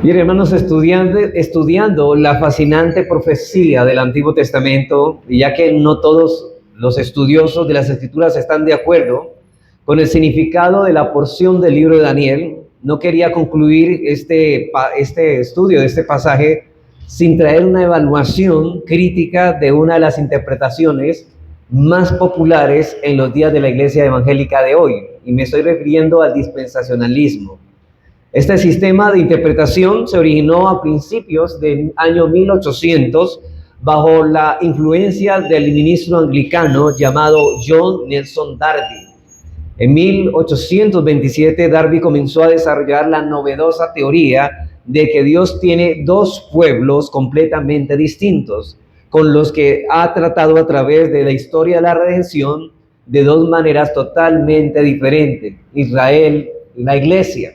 Bien, hermanos, estudiando la fascinante profecía del Antiguo Testamento, y ya que no todos los estudiosos de las Escrituras están de acuerdo con el significado de la porción del libro de Daniel, no quería concluir este estudio de este pasaje sin traer una evaluación crítica de una de las interpretaciones más populares en los días de la Iglesia evangélica de hoy, y me estoy refiriendo al dispensacionalismo. Este sistema de interpretación se originó a principios del año 1800 bajo la influencia del ministro anglicano llamado John Nelson Darby. En 1827 Darby comenzó a desarrollar la novedosa teoría de que Dios tiene dos pueblos completamente distintos, con los que ha tratado a través de la historia de la redención de dos maneras totalmente diferentes: Israel y la Iglesia.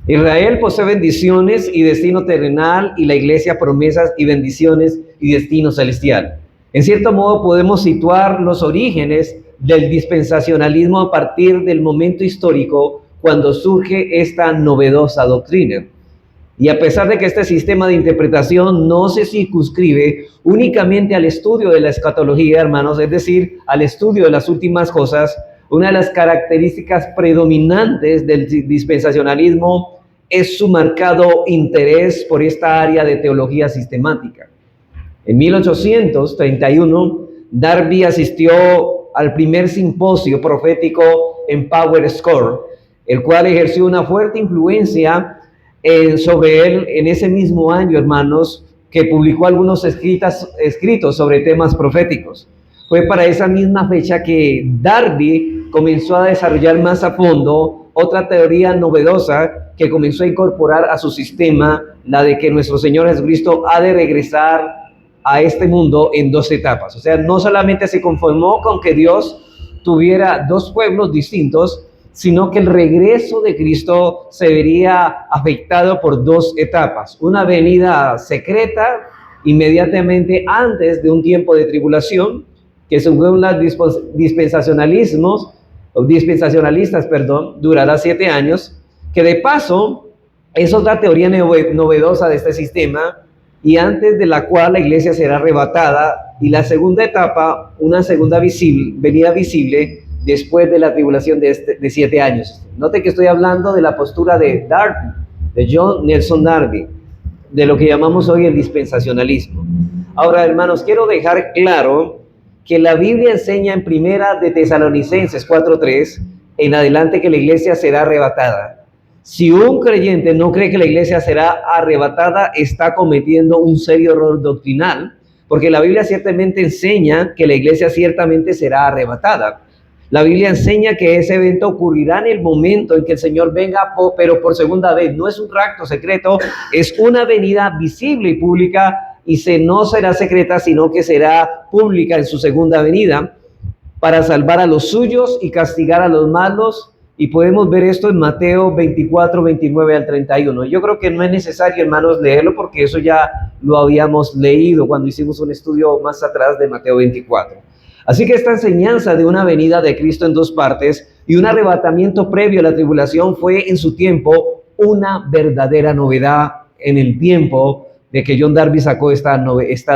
Israel posee bendiciones y destino terrenal, y la Iglesia promesas y bendiciones y destino celestial. En cierto modo podemos situar los orígenes del dispensacionalismo a partir del momento histórico cuando surge esta novedosa doctrina. Y a pesar de que este sistema de interpretación no se circunscribe únicamente al estudio de la escatología, hermanos, es decir, al estudio de las últimas cosas, una de las características predominantes del dispensacionalismo es su marcado interés por esta área de teología sistemática. En 1831, Darby asistió al primer simposio profético en Power Score, el cual ejerció una fuerte influencia sobre él en ese mismo año, hermanos, que publicó algunos escritos sobre temas proféticos. Fue para esa misma fecha que Darby comenzó a desarrollar más a fondo otra teoría novedosa que comenzó a incorporar a su sistema, la de que nuestro Señor Jesucristo ha de regresar a este mundo en dos etapas. O sea, no solamente se conformó con que Dios tuviera dos pueblos distintos, sino que el regreso de Cristo se vería afectado por dos etapas: una venida secreta inmediatamente antes de un tiempo de tribulación, que según los dispensacionalistas, durará 7 años, que de paso es otra teoría novedosa de este sistema, y antes de la cual la iglesia será arrebatada, y la segunda etapa, una segunda venida visible después de la tribulación de 7 años. Note que estoy hablando de la postura de Darby, de John Nelson Darby, de lo que llamamos hoy el dispensacionalismo. Ahora, hermanos, quiero dejar claro que la Biblia enseña en Primera de Tesalonicenses 4:3 en adelante que la iglesia será arrebatada. Si un creyente no cree que la iglesia será arrebatada, está cometiendo un serio error doctrinal, porque la Biblia ciertamente enseña que la iglesia ciertamente será arrebatada. La Biblia enseña que ese evento ocurrirá en el momento en que el Señor venga, pero por segunda vez. No es un rapto secreto, es una venida visible y pública, y no será secreta, sino que será pública en su segunda venida para salvar a los suyos y castigar a los malos. Y podemos ver esto en Mateo 24, 29 al 31. Yo creo que no es necesario, hermanos, leerlo, porque eso ya lo habíamos leído cuando hicimos un estudio más atrás de Mateo 24. Así que esta enseñanza de una venida de Cristo en dos partes y un arrebatamiento previo a la tribulación fue en su tiempo una verdadera novedad en el tiempo de que John Darby sacó esta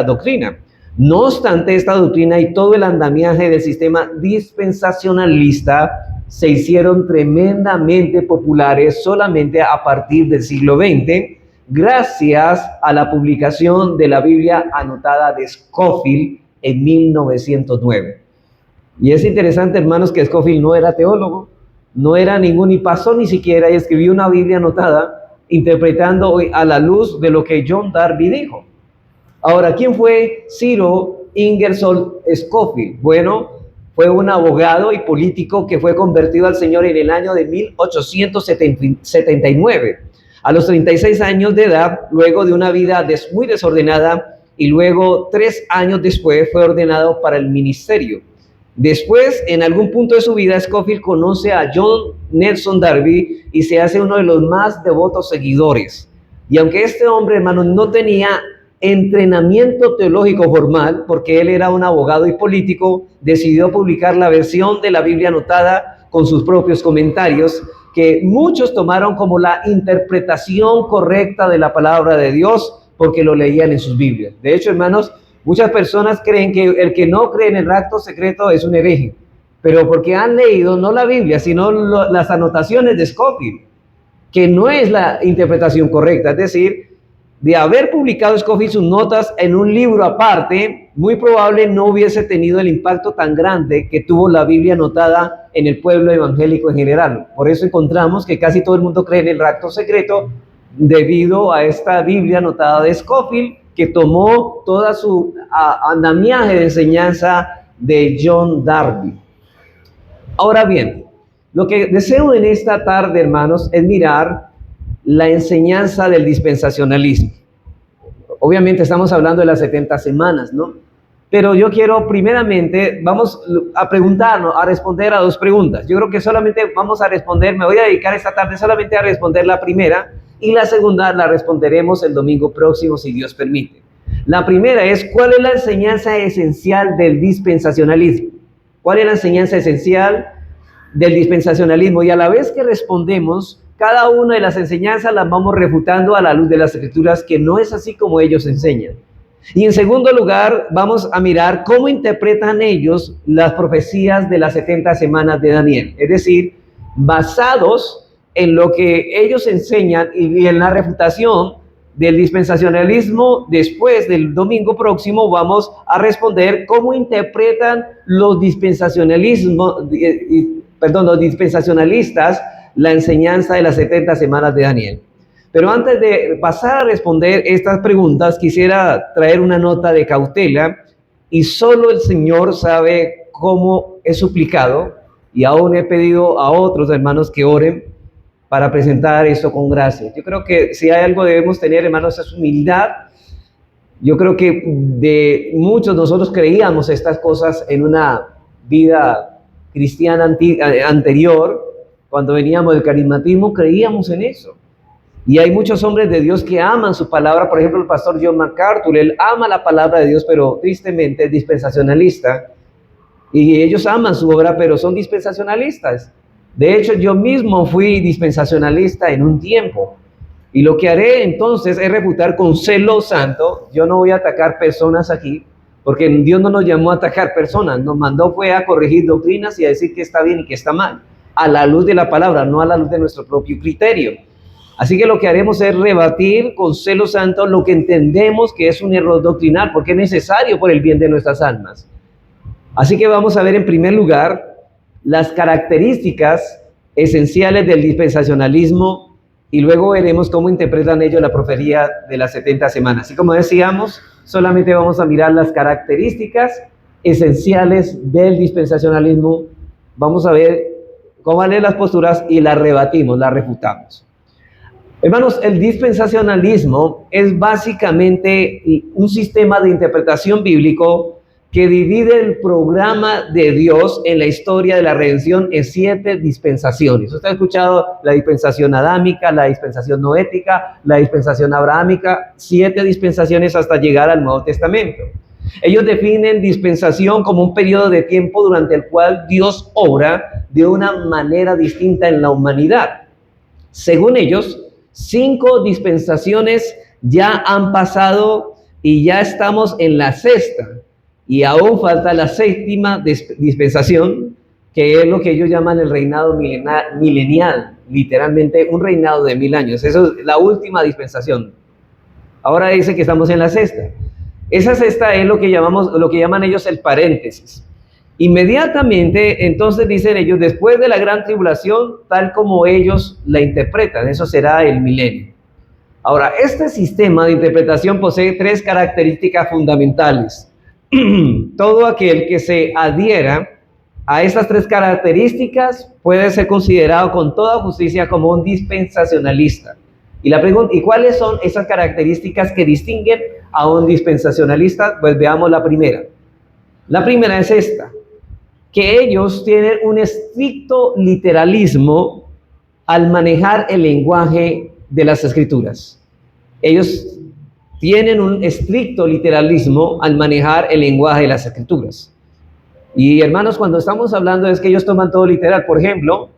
doctrina. No obstante, esta doctrina y todo el andamiaje del sistema dispensacionalista se hicieron tremendamente populares solamente a partir del siglo XX, gracias a la publicación de la Biblia anotada de Scofield en 1909. Y es interesante, hermanos, que Scofield no era teólogo, no era ni pasó ni siquiera, y escribió una Biblia anotada interpretando hoy a la luz de lo que John Darby dijo. Ahora, ¿quién fue Cyril Ingersoll Scofield? Bueno, fue un abogado y político que fue convertido al Señor en el año de 1879. A los 36 años de edad, luego de una vida muy desordenada, y luego 3 años después fue ordenado para el ministerio. Después, en algún punto de su vida, Scofield conoce a John Nelson Darby y se hace uno de los más devotos seguidores. Y aunque este hombre, hermano, no tenía entrenamiento teológico formal, porque él era un abogado y político, decidió publicar la versión de la Biblia anotada con sus propios comentarios, que muchos tomaron como la interpretación correcta de la palabra de Dios porque lo leían en sus Biblias. De hecho, hermanos, muchas personas creen que el que no cree en el rapto secreto es un hereje, pero porque han leído no la Biblia, sino las anotaciones de Scofield, que no es la interpretación correcta. Es decir, de haber publicado Scofield sus notas en un libro aparte, muy probable no hubiese tenido el impacto tan grande que tuvo la Biblia anotada en el pueblo evangélico en general. Por eso encontramos que casi todo el mundo cree en el rapto secreto debido a esta Biblia anotada de Scofield, que tomó toda su andamiaje de enseñanza de John Darby. Ahora bien, lo que deseo en esta tarde, hermanos, es mirar la enseñanza del dispensacionalismo. Obviamente estamos hablando de las 70 semanas, ¿no? Pero yo quiero primeramente, vamos a preguntarnos, a responder a dos preguntas. Yo creo que solamente vamos a responder, me voy a dedicar esta tarde solamente a responder la primera, y la segunda la responderemos el domingo próximo, si Dios permite. La primera es, ¿cuál es la enseñanza esencial del dispensacionalismo? ¿Cuál es la enseñanza esencial del dispensacionalismo? Y a la vez que respondemos, cada una de las enseñanzas las vamos refutando a la luz de las Escrituras, que no es así como ellos enseñan. Y en segundo lugar, vamos a mirar cómo interpretan ellos las profecías de las 70 semanas de Daniel. Es decir, basados en lo que ellos enseñan y en la refutación del dispensacionalismo, después del domingo próximo vamos a responder cómo interpretan los dispensacionalistas la enseñanza de las 70 semanas de Daniel. Pero antes de pasar a responder estas preguntas, quisiera traer una nota de cautela, y solo el Señor sabe cómo he suplicado, y aún he pedido a otros hermanos que oren para presentar esto con gracia. Yo creo que si hay algo debemos tener, hermanos, es humildad. Yo creo que de muchos nosotros creíamos estas cosas en una vida cristiana anterior, cuando veníamos del carismatismo, creíamos en eso. Y hay muchos hombres de Dios que aman su palabra. Por ejemplo, el pastor John MacArthur, él ama la palabra de Dios, pero tristemente es dispensacionalista. Y ellos aman su obra, pero son dispensacionalistas. De hecho, yo mismo fui dispensacionalista en un tiempo. Y lo que haré entonces es refutar con celo santo. Yo no voy a atacar personas aquí, porque Dios no nos llamó a atacar personas. Nos mandó fue a corregir doctrinas y a decir que está bien y que está mal, a la luz de la palabra, no a la luz de nuestro propio criterio. Así que lo que haremos es rebatir con celo santo lo que entendemos que es un error doctrinal, porque es necesario por el bien de nuestras almas. Así que vamos a ver en primer lugar las características esenciales del dispensacionalismo, y luego veremos cómo interpretan ellos la profecía de las 70 semanas. Así como decíamos, solamente vamos a mirar las características esenciales del dispensacionalismo. Vamos a ver cómo van las posturas y las rebatimos, las refutamos. Hermanos, el dispensacionalismo es básicamente un sistema de interpretación bíblico que divide el programa de Dios en la historia de la redención en 7 dispensaciones. Usted ha escuchado la dispensación adámica, la dispensación noética, la dispensación abrahámica, 7 dispensaciones hasta llegar al Nuevo Testamento. Ellos definen dispensación como un periodo de tiempo durante el cual Dios obra de una manera distinta en la humanidad. Según ellos, 5 dispensaciones ya han pasado y ya estamos en la 6ª. Y aún falta la 7ª dispensación, que es lo que ellos llaman el reinado milenial, literalmente un reinado de 1000 años. Eso es la última dispensación. Ahora dice que estamos en la 6ª. Esa 6ª es lo que llaman ellos el paréntesis. Inmediatamente, entonces dicen ellos, después de la gran tribulación, tal como ellos la interpretan, eso será el milenio. Ahora, este sistema de interpretación posee 3 características fundamentales. Todo aquel que se adhiera a estas 3 características puede ser considerado con toda justicia como un dispensacionalista. Y la pregunta, ¿y cuáles son esas características que distinguen a un dispensacionalista? Pues veamos la primera. La primera es esta, que ellos tienen un estricto literalismo al manejar el lenguaje de las Escrituras. Ellos tienen un estricto literalismo al manejar el lenguaje de las Escrituras. Y hermanos, cuando estamos hablando es que ellos toman todo literal. Por ejemplo,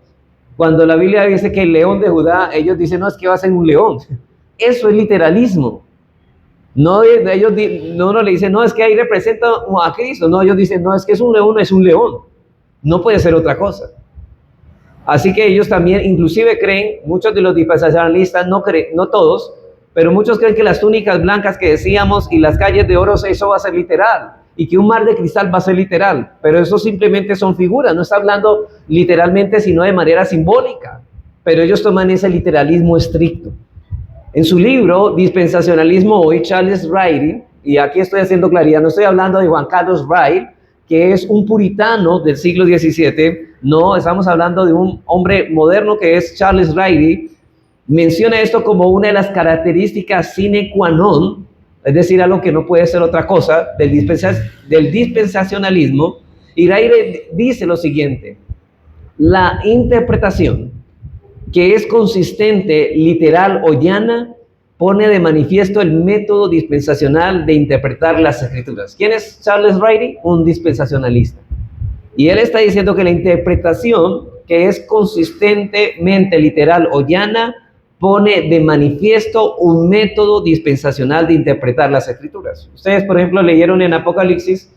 Cuando la Biblia dice que el león de Judá, ellos dicen, no, es que va a ser un león. Eso es literalismo. No, ellos no le dicen, no, es que ahí representa a Cristo. No, ellos dicen, no, es que es un león. No puede ser otra cosa. Así que ellos también, inclusive creen, muchos de los dispensacionalistas, no todos, pero muchos creen que las túnicas blancas que decíamos y las calles de oro, eso va a ser literal. Y que un mar de cristal va a ser literal. Pero eso simplemente son figuras, no está hablando literalmente, sino de manera simbólica. Pero ellos toman ese literalismo estricto. En su libro, Dispensacionalismo Hoy, Charles Ryrie, y aquí estoy haciendo claridad, no estoy hablando de Juan Carlos Ryrie, que es un puritano del siglo XVII, no, estamos hablando de un hombre moderno que es Charles Ryrie. Menciona esto como una de las características sine qua non, es decir, algo que no puede ser otra cosa, del dispensacionalismo, y Ryrie dice lo siguiente: la interpretación que es consistente, literal o llana, pone de manifiesto el método dispensacional de interpretar las escrituras. ¿Quién es Charles Ryrie? Un dispensacionalista. Y él está diciendo que la interpretación que es consistentemente literal o llana pone de manifiesto un método dispensacional de interpretar las escrituras. Ustedes, por ejemplo, leyeron en Apocalipsis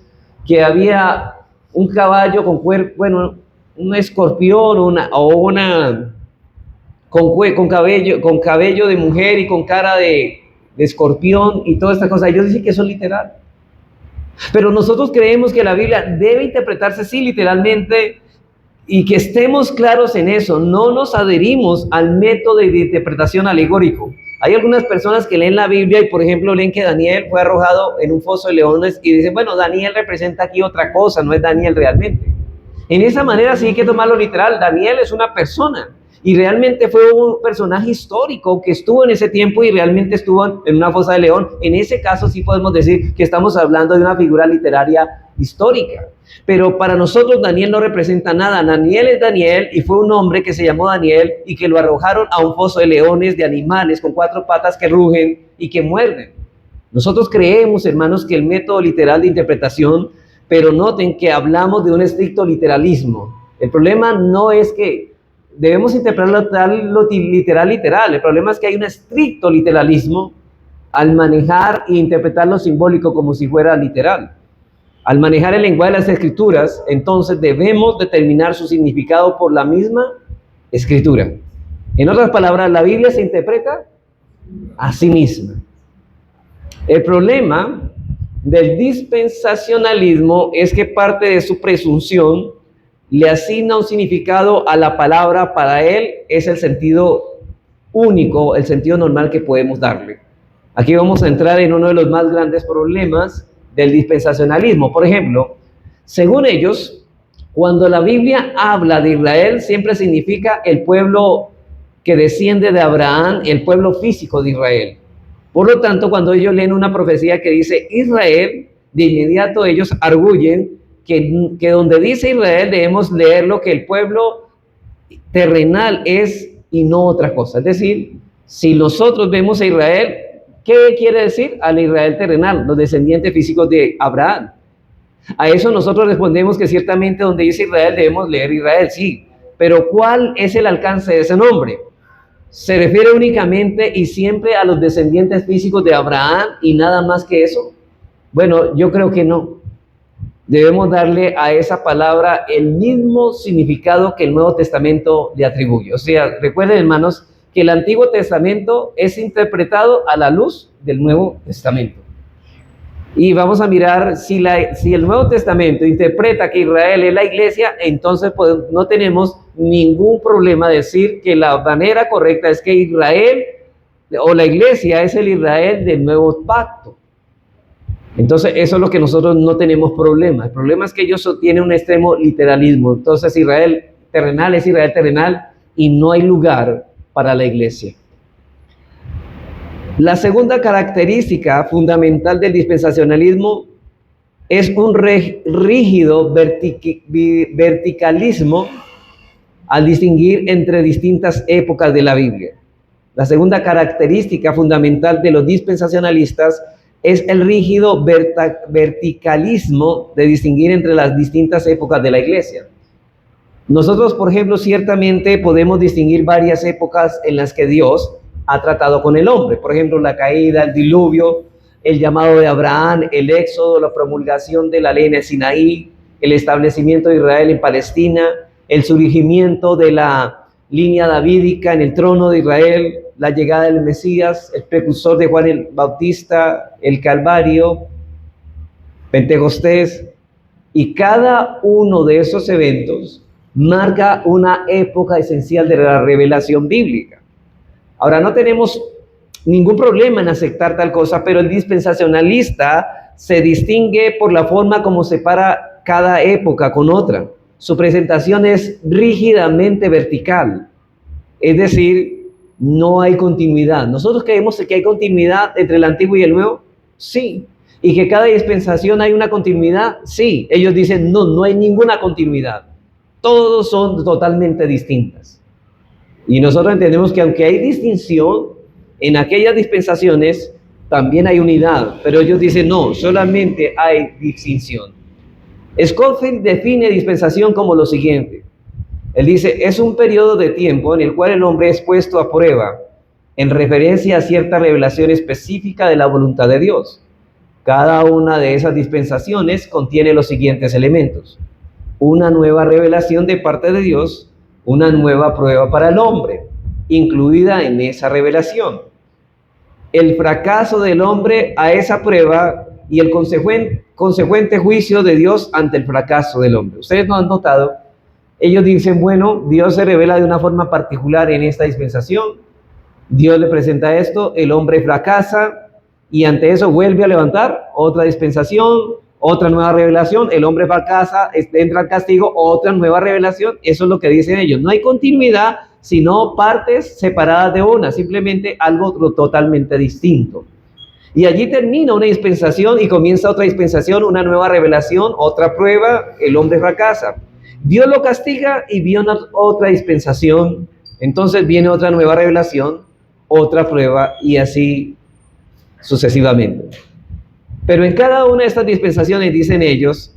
que había un caballo con cuerpo, bueno, un escorpión con cabello de mujer y con cara de escorpión y toda esta cosa. Ellos dicen que eso es literal. Pero nosotros creemos que la Biblia debe interpretarse sí literalmente, y que estemos claros en eso. No nos adherimos al método de interpretación alegórico. Hay algunas personas que leen la Biblia y, por ejemplo, leen que Daniel fue arrojado en un foso de leones y dicen, bueno, Daniel representa aquí otra cosa, no es Daniel realmente. En esa manera sí hay que tomarlo literal. Daniel es una persona y realmente fue un personaje histórico que estuvo en ese tiempo y realmente estuvo en una fosa de león. En ese caso sí podemos decir que estamos hablando de una figura literaria histórica. Pero para nosotros Daniel no representa nada. Daniel es Daniel y fue un hombre que se llamó Daniel y que lo arrojaron a un foso de leones, de animales con 4 patas que rugen y que muerden. Nosotros creemos, hermanos, que el método literal de interpretación, pero noten que hablamos de un estricto literalismo. El problema no es que debemos interpretarlo literal. El problema es que hay un estricto literalismo al manejar e interpretar lo simbólico como si fuera literal. Al manejar el lenguaje de las escrituras, entonces debemos determinar su significado por la misma escritura. En otras palabras, la Biblia se interpreta a sí misma. El problema del dispensacionalismo es que parte de su presunción le asigna un significado a la palabra. Para él es el sentido único, el sentido normal que podemos darle. Aquí vamos a entrar en uno de los más grandes problemas del dispensacionalismo. Por ejemplo, según ellos, cuando la Biblia habla de Israel, siempre significa el pueblo que desciende de Abraham, el pueblo físico de Israel. Por lo tanto, cuando ellos leen una profecía que dice Israel, de inmediato ellos arguyen que donde dice Israel debemos leer lo que el pueblo terrenal es y no otra cosa. Es decir, si nosotros vemos a Israel, ¿qué quiere decir? Al Israel terrenal, los descendientes físicos de Abraham. A eso nosotros respondemos que ciertamente donde dice Israel debemos leer Israel, sí. Pero ¿cuál es el alcance de ese nombre? ¿Se refiere únicamente y siempre a los descendientes físicos de Abraham y nada más que eso? Bueno, yo creo que no. Debemos darle a esa palabra el mismo significado que el Nuevo Testamento le atribuye. O sea, recuerden, hermanos, que el Antiguo Testamento es interpretado a la luz del Nuevo Testamento. Y vamos a mirar si el Nuevo Testamento interpreta que Israel es la iglesia, entonces no tenemos ningún problema decir que la manera correcta es que Israel o la iglesia es el Israel del Nuevo Pacto. Entonces eso es lo que nosotros no tenemos problema. El problema es que ellos tienen un extremo literalismo. Entonces Israel terrenal es Israel terrenal y no hay lugar para la iglesia. La segunda característica fundamental del dispensacionalismo es un rígido verticalismo al distinguir entre distintas épocas de la Biblia. La segunda característica fundamental de los dispensacionalistas es el rígido verticalismo de distinguir entre las distintas épocas de la iglesia. Nosotros, por ejemplo, ciertamente podemos distinguir varias épocas en las que Dios ha tratado con el hombre. Por ejemplo, la caída, el diluvio, el llamado de Abraham, el éxodo, la promulgación de la ley en el Sinaí, el establecimiento de Israel en Palestina, el surgimiento de la línea davídica en el trono de Israel, la llegada del Mesías, el precursor de Juan el Bautista, el Calvario, Pentecostés, y cada uno de esos eventos marca una época esencial de la revelación bíblica. Ahora, no tenemos ningún problema en aceptar tal cosa, pero el dispensacionalista se distingue por la forma como separa cada época con otra. Su presentación es rígidamente vertical, es decir, no hay continuidad. Nosotros creemos que hay continuidad entre el Antiguo y el Nuevo, sí. Y que cada dispensación hay una continuidad, sí. Ellos dicen, no, no hay ninguna continuidad. Todos son totalmente distintas. Y nosotros entendemos que aunque hay distinción, en aquellas dispensaciones también hay unidad. Pero ellos dicen, no, solamente hay distinción. Scofield define dispensación como lo siguiente. Él dice, es un periodo de tiempo en el cual el hombre es puesto a prueba en referencia a cierta revelación específica de la voluntad de Dios. Cada una de esas dispensaciones contiene los siguientes elementos: una nueva revelación de parte de Dios, una nueva prueba para el hombre, incluida en esa revelación, el fracaso del hombre a esa prueba y el consecuente juicio de Dios ante el fracaso del hombre. Ustedes no han notado, ellos dicen, bueno, Dios se revela de una forma particular en esta dispensación, Dios le presenta esto, el hombre fracasa, y ante eso vuelve a levantar otra dispensación, otra nueva revelación, el hombre fracasa, entra al castigo, otra nueva revelación. Eso es lo que dicen ellos. No hay continuidad, sino partes separadas de una, simplemente algo totalmente distinto. Y allí termina una dispensación y comienza otra dispensación, una nueva revelación, otra prueba, el hombre fracasa. Dios lo castiga y viene otra dispensación, entonces viene otra nueva revelación, otra prueba y así sucesivamente. Pero en cada una de estas dispensaciones, dicen ellos,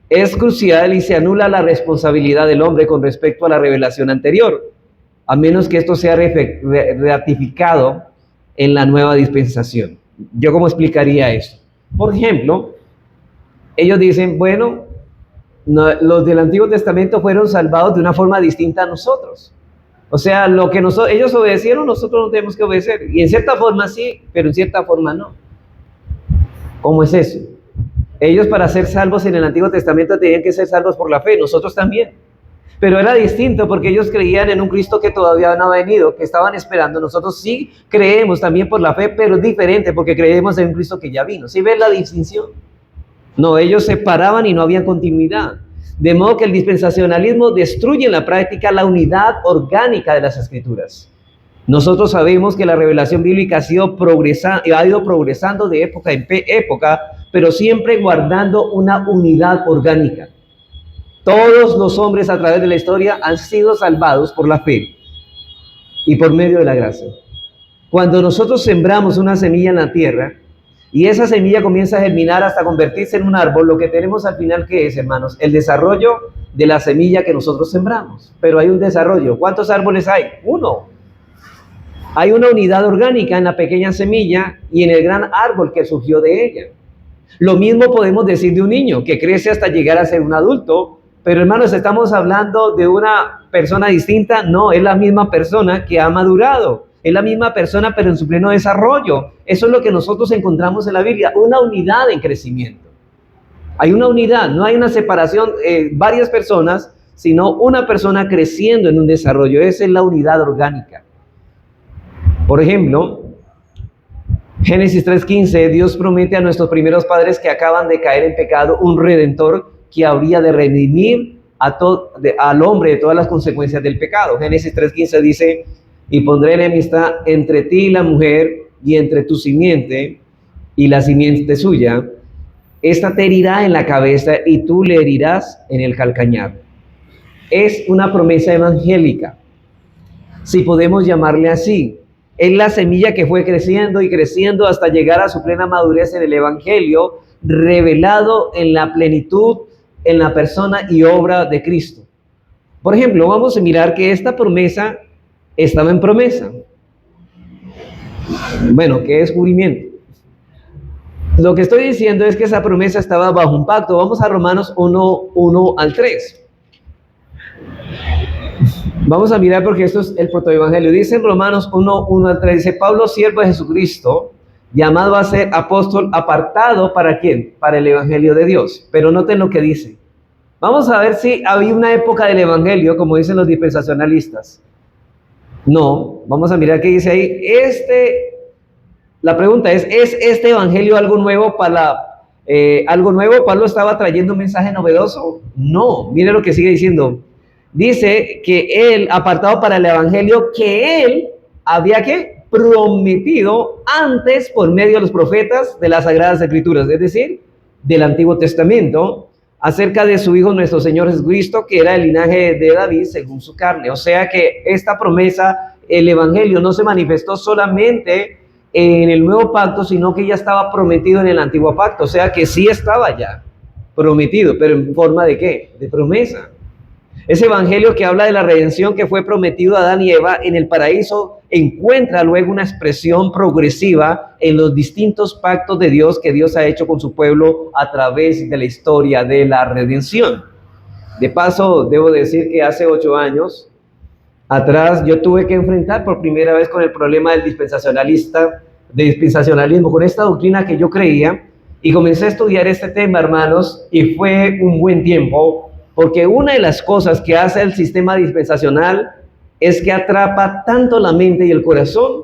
es crucial y se anula la responsabilidad del hombre con respecto a la revelación anterior, a menos que esto sea ratificado en la nueva dispensación. ¿Yo cómo explicaría esto? Por ejemplo, ellos dicen, bueno, los del Antiguo Testamento fueron salvados de una forma distinta a nosotros. O sea, lo que ellos obedecieron, nosotros no tenemos que obedecer. Y en cierta forma sí, pero en cierta forma no. ¿Cómo es eso? Ellos, para ser salvos en el Antiguo Testamento, tenían que ser salvos por la fe, nosotros también. Pero era distinto porque ellos creían en un Cristo que todavía no ha venido, que estaban esperando. Nosotros sí creemos también por la fe, pero es diferente porque creemos en un Cristo que ya vino. ¿Sí ven la distinción? No, ellos separaban y no había continuidad. De modo que el dispensacionalismo destruye en la práctica la unidad orgánica de las Escrituras. Nosotros sabemos que la revelación bíblica ha ido progresando de época en época, pero siempre guardando una unidad orgánica. Todos los hombres a través de la historia han sido salvados por la fe y por medio de la gracia. Cuando nosotros sembramos una semilla en la tierra y esa semilla comienza a germinar hasta convertirse en un árbol, lo que tenemos al final, ¿qué es, hermanos? El desarrollo de la semilla que nosotros sembramos. Pero hay un desarrollo. ¿Cuántos árboles hay? Uno. Hay una unidad orgánica en la pequeña semilla y en el gran árbol que surgió de ella. Lo mismo podemos decir de un niño que crece hasta llegar a ser un adulto. Pero, hermanos, ¿estamos hablando de una persona distinta? No, es la misma persona que ha madurado. Es la misma persona, pero en su pleno desarrollo. Eso es lo que nosotros encontramos en la Biblia, una unidad en crecimiento. Hay una unidad, no hay una separación, varias personas, sino una persona creciendo en un desarrollo. Esa es la unidad orgánica. Por ejemplo, Génesis 3:15, Dios promete a nuestros primeros padres que acaban de caer en pecado un redentor que habría de redimir al hombre de todas las consecuencias del pecado. Génesis 3:15 dice, y pondré enemistad entre ti y la mujer, y entre tu simiente y la simiente suya. Esta te herirá en la cabeza y tú le herirás en el calcañar. Es una promesa evangélica, si podemos llamarle así. Es la semilla que fue creciendo y creciendo hasta llegar a su plena madurez en el Evangelio, revelado en la plenitud, en la persona y obra de Cristo. Por ejemplo, vamos a mirar que esta promesa estaba en promesa. Bueno, ¿qué descubrimiento? Lo que estoy diciendo es que esa promesa estaba bajo un pacto. Vamos a Romanos 1 al 3. Vamos a mirar porque esto es el protoevangelio. Dice en Romanos 1 al 3, dice, Pablo, siervo de Jesucristo, llamado a ser apóstol, apartado ¿para quién? Para el evangelio de Dios. Pero noten lo que dice. Vamos a ver si había una época del evangelio, como dicen los dispensacionalistas. No, vamos a mirar qué dice ahí. La pregunta ¿es este evangelio algo nuevo algo nuevo? ¿Pablo estaba trayendo un mensaje novedoso? No, mire lo que sigue diciendo. Dice que él, apartado para el evangelio que él había prometido antes por medio de los profetas de las Sagradas Escrituras, es decir, del Antiguo Testamento, acerca de su Hijo nuestro Señor Jesucristo, que era el linaje de David según su carne. O sea que esta promesa, el evangelio, no se manifestó solamente en el nuevo pacto, sino que ya estaba prometido en el antiguo pacto. O sea que sí estaba ya prometido, pero en forma de ¿qué? De promesa. Ese evangelio que habla de la redención que fue prometido a Adán y Eva en el paraíso encuentra luego una expresión progresiva en los distintos pactos de Dios que Dios ha hecho con su pueblo a través de la historia de la redención. De paso, debo decir que hace 8 años atrás yo tuve que enfrentar por primera vez con el problema del dispensacionalismo, con esta doctrina que yo creía, y comencé a estudiar este tema, hermanos, y fue un buen tiempo. Porque una de las cosas que hace el sistema dispensacional es que atrapa tanto la mente y el corazón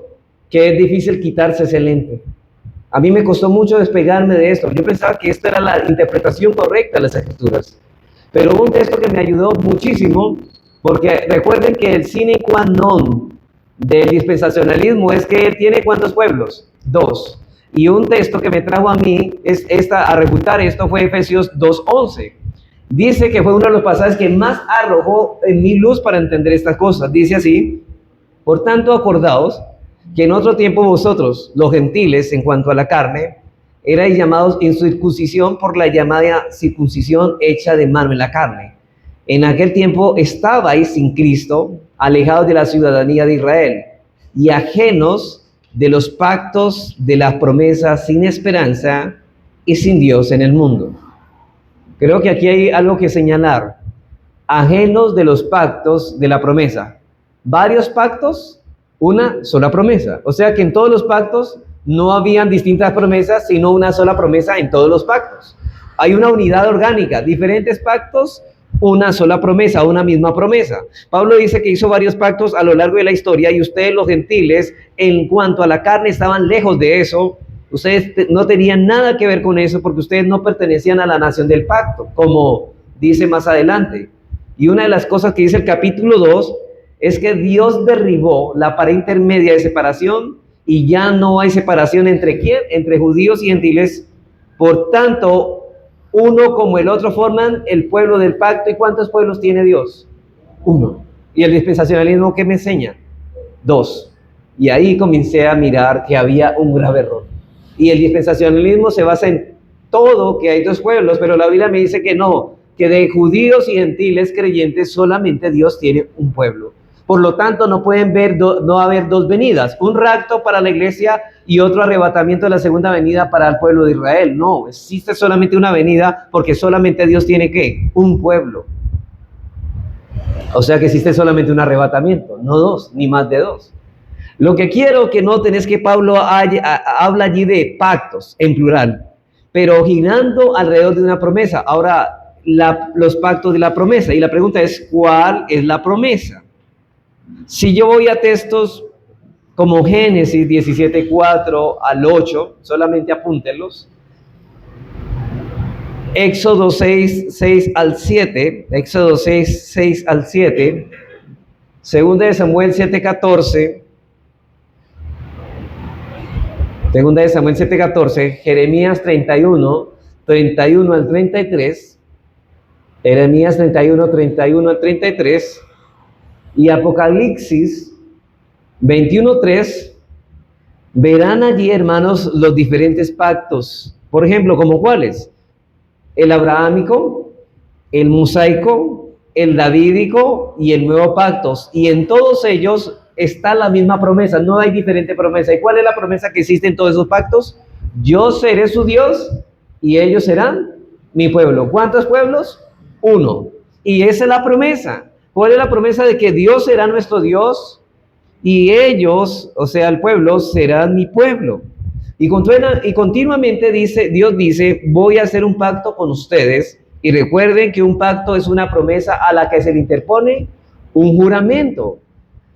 que es difícil quitarse ese lente. A mí me costó mucho despegarme de esto. Yo pensaba que esta era la interpretación correcta de las Escrituras. Pero hubo un texto que me ayudó muchísimo, porque recuerden que el sine qua non del dispensacionalismo es que tiene ¿cuántos pueblos? 2. Y un texto que me trajo a mí a refutar esto fue Efesios 2:11. Dice que fue uno de los pasajes que más arrojó en mi luz para entender estas cosas. Dice así: por tanto, acordaos que en otro tiempo vosotros, los gentiles, en cuanto a la carne, erais llamados incircuncisión por la llamada circuncisión hecha de mano en la carne. En aquel tiempo estabais sin Cristo, alejados de la ciudadanía de Israel y ajenos de los pactos de las promesas, sin esperanza y sin Dios en el mundo. Creo que aquí hay algo que señalar. Ajenos de los pactos de la promesa. Varios pactos, una sola promesa. O sea que en todos los pactos no habían distintas promesas, sino una sola promesa en todos los pactos. Hay una unidad orgánica, diferentes pactos, una sola promesa, una misma promesa. Pablo dice que hizo varios pactos a lo largo de la historia y ustedes, los gentiles, en cuanto a la carne, estaban lejos de eso. Ustedes no tenían nada que ver con eso porque ustedes no pertenecían a la nación del pacto, como dice más adelante. Y una de las cosas que dice el capítulo 2 es que Dios derribó la pared intermedia de separación y ya no hay separación entre ¿quién? Entre judíos y gentiles. Por tanto, uno como el otro forman el pueblo del pacto. ¿Y cuántos pueblos tiene Dios? Uno. ¿Y el dispensacionalismo qué me enseña? 2. Y ahí comencé a mirar que había un grave error. Y el dispensacionalismo se basa en todo, que hay 2 pueblos, pero la Biblia me dice que no, que de judíos y gentiles creyentes solamente Dios tiene un pueblo. Por lo tanto, no pueden no haber 2 venidas, un rapto para la iglesia y otro arrebatamiento de la segunda venida para el pueblo de Israel. No, existe solamente una venida porque solamente Dios tiene ¿qué? Un pueblo. O sea que existe solamente un arrebatamiento, no 2, ni más de 2. Lo que quiero que noten es que Pablo habla allí de pactos en plural, pero girando alrededor de una promesa. Ahora, los pactos de la promesa. Y la pregunta es, ¿cuál es la promesa? Si yo voy a textos como Génesis 17:4 al 8, solamente apúntenlos. Éxodo 6 al 7, Éxodo 6 al 7, Segunda de Samuel 7:14, Segunda de Samuel 7:14, Jeremías 31 al 33, Jeremías 31 al 33 y Apocalipsis 21:3. Verán allí, hermanos, los diferentes pactos. Por ejemplo, ¿como cuáles? El abrahámico, el mosaico, el davídico y el nuevo pacto. Y en todos ellos está la misma promesa, no hay diferente promesa. ¿Y cuál es la promesa que existe en todos esos pactos? Yo seré su Dios y ellos serán mi pueblo. ¿Cuántos pueblos? Uno. Y esa es la promesa. ¿Cuál es la promesa? De que Dios será nuestro Dios y ellos, o sea, el pueblo, serán mi pueblo. Y continuamente Dios dice, voy a hacer un pacto con ustedes. Y recuerden que un pacto es una promesa a la que se le interpone un juramento.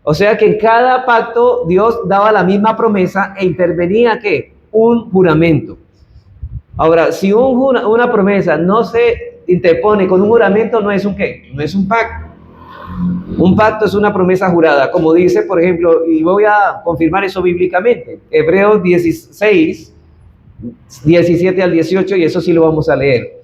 O sea que en cada pacto Dios daba la misma promesa e intervenía ¿qué? Un juramento. Ahora, si una promesa no se interpone con un juramento, no es un ¿qué? No es un pacto. Un pacto es una promesa jurada, como dice, por ejemplo, y voy a confirmar eso bíblicamente, Hebreos 16, 17 al 18, y eso sí lo vamos a leer.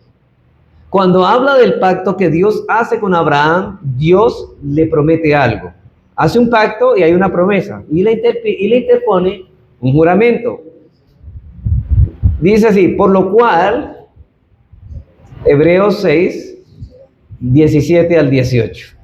Cuando habla del pacto que Dios hace con Abraham, Dios le promete algo. Hace un pacto y hay una promesa, y le interpone un juramento. Dice así, por lo cual, Hebreos 6, 17 al 18.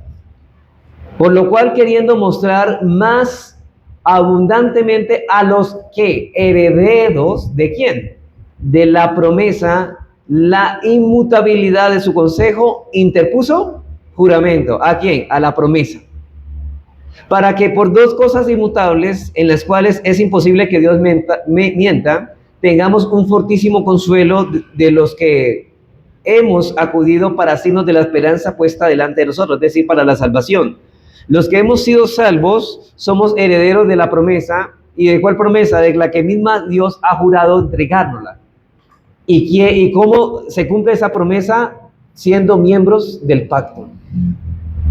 Por lo cual, queriendo mostrar más abundantemente a los que herederos, ¿de quién? De la promesa, la inmutabilidad de su consejo, interpuso juramento. ¿A quién? A la promesa. Para que por dos cosas inmutables, en las cuales es imposible que Dios mienta, tengamos un fortísimo consuelo de los que hemos acudido para signos de la esperanza puesta delante de nosotros, es decir, para la salvación. Los que hemos sido salvos somos herederos de la promesa. ¿Y de cuál promesa? De la que misma Dios ha jurado entregárnosla. ¿Y cómo se cumple esa promesa? Siendo miembros del pacto.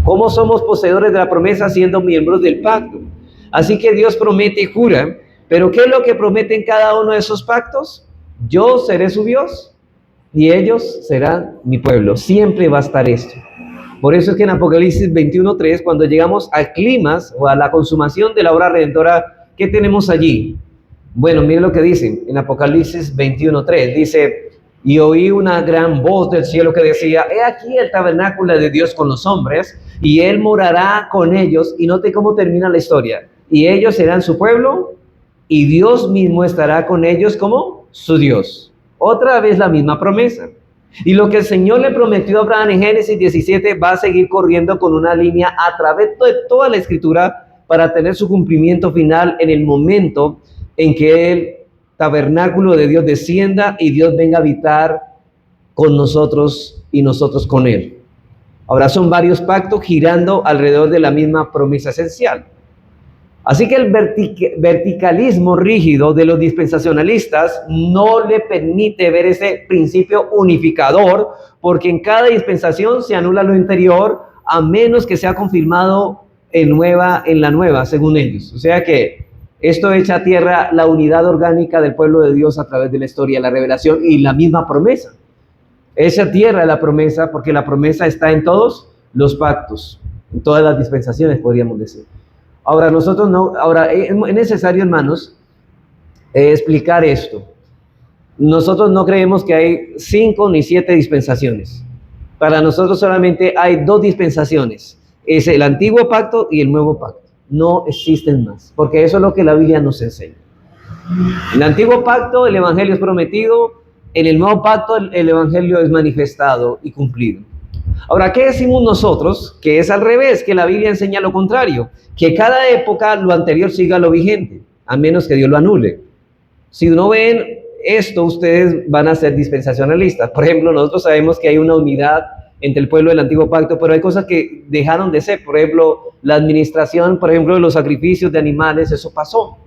¿Cómo somos poseedores de la promesa? Siendo miembros del pacto. Así que Dios promete y jura. ¿Pero qué es lo que promete en cada uno de esos pactos? Yo seré su Dios y ellos serán mi pueblo. Siempre va a estar esto. Por eso es que en Apocalipsis 21:3, cuando llegamos al clímax o a la consumación de la obra redentora, ¿qué tenemos allí? Bueno, miren lo que dice en Apocalipsis 21:3. Dice, y oí una gran voz del cielo que decía, he aquí el tabernáculo de Dios con los hombres, y Él morará con ellos. Y note cómo termina la historia. Y ellos serán su pueblo, y Dios mismo estará con ellos como su Dios. Otra vez la misma promesa. Y lo que el Señor le prometió a Abraham en Génesis 17 va a seguir corriendo con una línea a través de toda la Escritura para tener su cumplimiento final en el momento en que el tabernáculo de Dios descienda y Dios venga a habitar con nosotros y nosotros con Él. Ahora son varios pactos girando alrededor de la misma promesa esencial. Así que el verticalismo rígido de los dispensacionalistas no le permite ver ese principio unificador, porque en cada dispensación se anula lo anterior, a menos que sea confirmado en la nueva, según ellos. O sea que esto echa a tierra la unidad orgánica del pueblo de Dios a través de la historia, la revelación y la misma promesa. Echa a tierra la promesa, porque la promesa está en todos los pactos, en todas las dispensaciones, podríamos decir. Ahora, es necesario, hermanos, explicar esto. Nosotros no creemos que hay 5 ni 7 dispensaciones. Para nosotros solamente hay 2 dispensaciones. Es el antiguo pacto y el nuevo pacto. No existen más, porque eso es lo que la Biblia nos enseña. En el antiguo pacto el evangelio es prometido, en el nuevo pacto el evangelio es manifestado y cumplido. Ahora, ¿qué decimos nosotros? Que es al revés, que la Biblia enseña lo contrario, que cada época lo anterior siga lo vigente, a menos que Dios lo anule. Si no ven esto, ustedes van a ser dispensacionalistas. Por ejemplo, nosotros sabemos que hay una unidad entre el pueblo del antiguo pacto, pero hay cosas que dejaron de ser. Por ejemplo, la administración, por ejemplo, de los sacrificios de animales, eso pasó.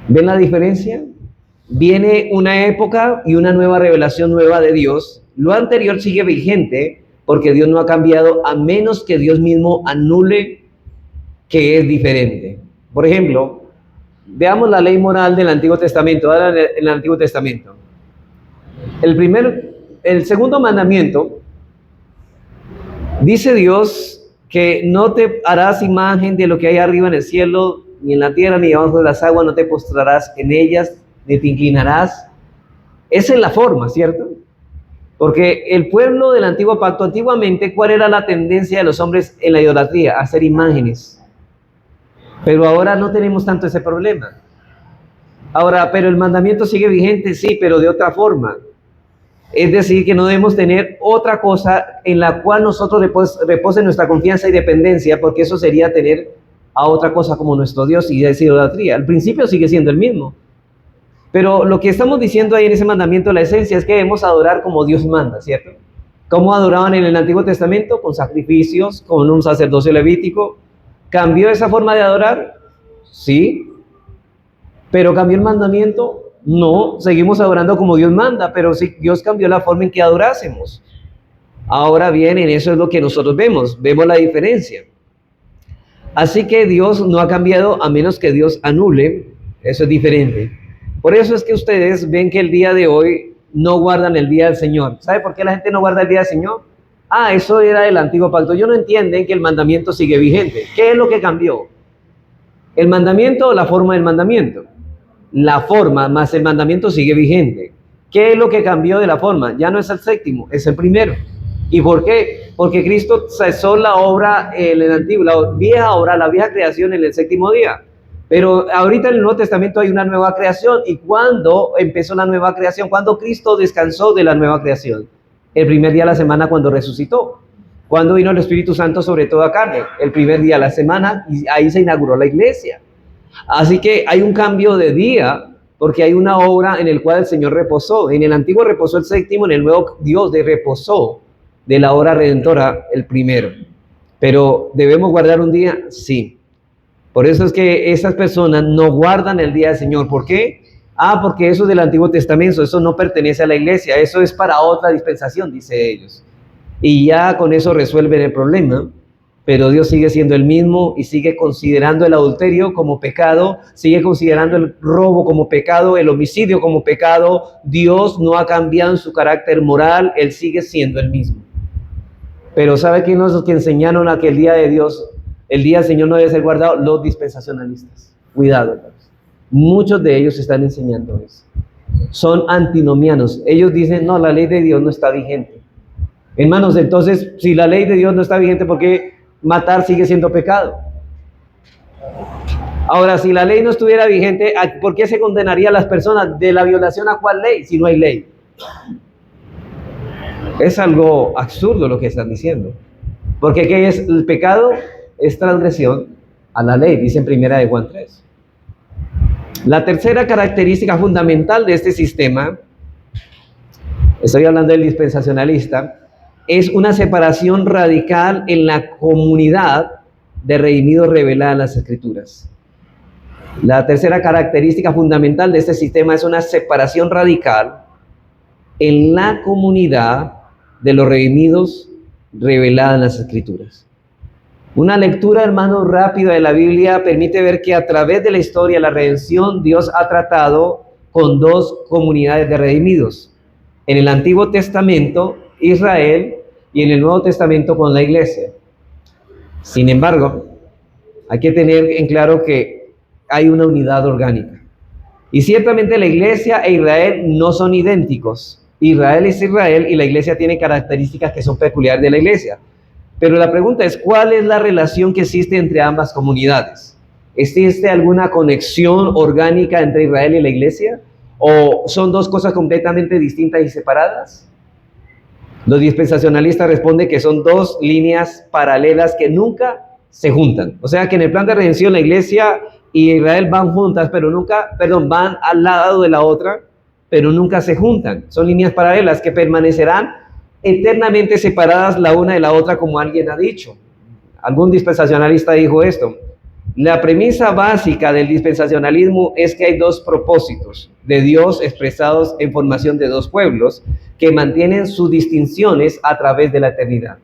¿Ven la diferencia? Viene una época y una nueva revelación nueva de Dios. Lo anterior sigue vigente porque Dios no ha cambiado, a menos que Dios mismo anule que es diferente. Por ejemplo, veamos la ley moral del Antiguo Testamento. Ahora en el Antiguo Testamento. El segundo mandamiento, dice Dios que no te harás imagen de lo que hay arriba en el cielo, ni en la tierra, ni debajo de las aguas, no te postrarás en ellas, ni te inclinarás. Esa es la forma, ¿cierto? Porque el pueblo del antiguo pacto, antiguamente, ¿cuál era la tendencia de los hombres en la idolatría? Hacer imágenes. Pero ahora no tenemos tanto ese problema. Ahora, pero el mandamiento sigue vigente, sí, pero de otra forma. Es decir, que no debemos tener otra cosa en la cual nosotros repose nuestra confianza y dependencia, porque eso sería tener a otra cosa como nuestro Dios y es idolatría. El principio sigue siendo el mismo. Pero lo que estamos diciendo ahí en ese mandamiento, la esencia es que debemos adorar como Dios manda, ¿cierto? ¿Cómo adoraban en el Antiguo Testamento? Con sacrificios, con un sacerdocio levítico. ¿Cambió esa forma de adorar? Sí. ¿Pero cambió el mandamiento? No, seguimos adorando como Dios manda, pero sí, Dios cambió la forma en que adorásemos. Ahora bien, en eso es lo que nosotros vemos la diferencia. Así que Dios no ha cambiado a menos que Dios anule, eso es diferente. Por eso es que ustedes ven que el día de hoy no guardan el día del Señor. ¿Sabe por qué la gente no guarda el día del Señor? Eso era del antiguo pacto. Ellos no entienden que el mandamiento sigue vigente. ¿Qué es lo que cambió? ¿El mandamiento o la forma del mandamiento? La forma más el mandamiento sigue vigente. ¿Qué es lo que cambió de la forma? Ya no es el séptimo, es el primero. ¿Y por qué? Porque Cristo cesó la obra en el antiguo, la vieja obra, la vieja creación en el séptimo día. Pero ahorita en el Nuevo Testamento hay una nueva creación. ¿Y cuándo empezó la nueva creación? ¿Cuándo Cristo descansó de la nueva creación? El primer día de la semana, cuando resucitó. ¿Cuándo vino el Espíritu Santo sobre toda carne? El primer día de la semana, y ahí se inauguró la iglesia. Así que hay un cambio de día, porque hay una obra en el cual el Señor reposó. En el antiguo reposó el séptimo, en el nuevo Dios reposó de la obra redentora el primero. Pero ¿debemos guardar un día? Sí. Por eso es que esas personas no guardan el día del Señor. ¿Por qué? Porque eso es del Antiguo Testamento, eso no pertenece a la iglesia, eso es para otra dispensación, dice ellos. Y ya con eso resuelven el problema. Pero Dios sigue siendo el mismo y sigue considerando el adulterio como pecado, sigue considerando el robo como pecado, el homicidio como pecado. Dios no ha cambiado en su carácter moral, Él sigue siendo el mismo. Pero ¿sabe quiénes son los que enseñaron a que el día de Dios, el día del Señor no debe ser guardado? Los dispensacionalistas. Cuidado, hermanos. Muchos de ellos están enseñando eso. Son antinomianos. Ellos dicen, no, la ley de Dios no está vigente. Hermanos, entonces, si la ley de Dios no está vigente, ¿por qué matar sigue siendo pecado? Ahora, si la ley no estuviera vigente, ¿por qué se condenaría a las personas? ¿De la violación a cuál ley? Si no hay ley. Es algo absurdo lo que están diciendo. Porque ¿qué es el pecado? Es transgresión a la ley, dice en 1 de Juan 3. La tercera característica fundamental de este sistema, estoy hablando del dispensacionalista, es una separación radical en la comunidad de redimidos revelada en las Escrituras. La tercera característica fundamental de este sistema es una separación radical en la comunidad de los redimidos revelada en las Escrituras. Una lectura, hermanos, rápida de la Biblia permite ver que a través de la historia de la redención, Dios ha tratado con dos comunidades de redimidos. En el Antiguo Testamento, Israel, y en el Nuevo Testamento con la iglesia. Sin embargo, hay que tener en claro que hay una unidad orgánica. Y ciertamente la iglesia e Israel no son idénticos. Israel es Israel y la iglesia tiene características que son peculiares de la iglesia. Pero la pregunta es, ¿cuál es la relación que existe entre ambas comunidades? ¿Existe alguna conexión orgánica entre Israel y la iglesia? ¿O son dos cosas completamente distintas y separadas? Los dispensacionalistas responden que son dos líneas paralelas que nunca se juntan. O sea que en el plan de redención la iglesia y Israel van juntas, pero van al lado de la otra, pero nunca se juntan. Son líneas paralelas que permanecerán eternamente separadas la una de la otra, como alguien ha dicho. Algún dispensacionalista dijo esto. La premisa básica del dispensacionalismo es que hay dos propósitos de Dios expresados en formación de dos pueblos que mantienen sus distinciones a través de la eternidad.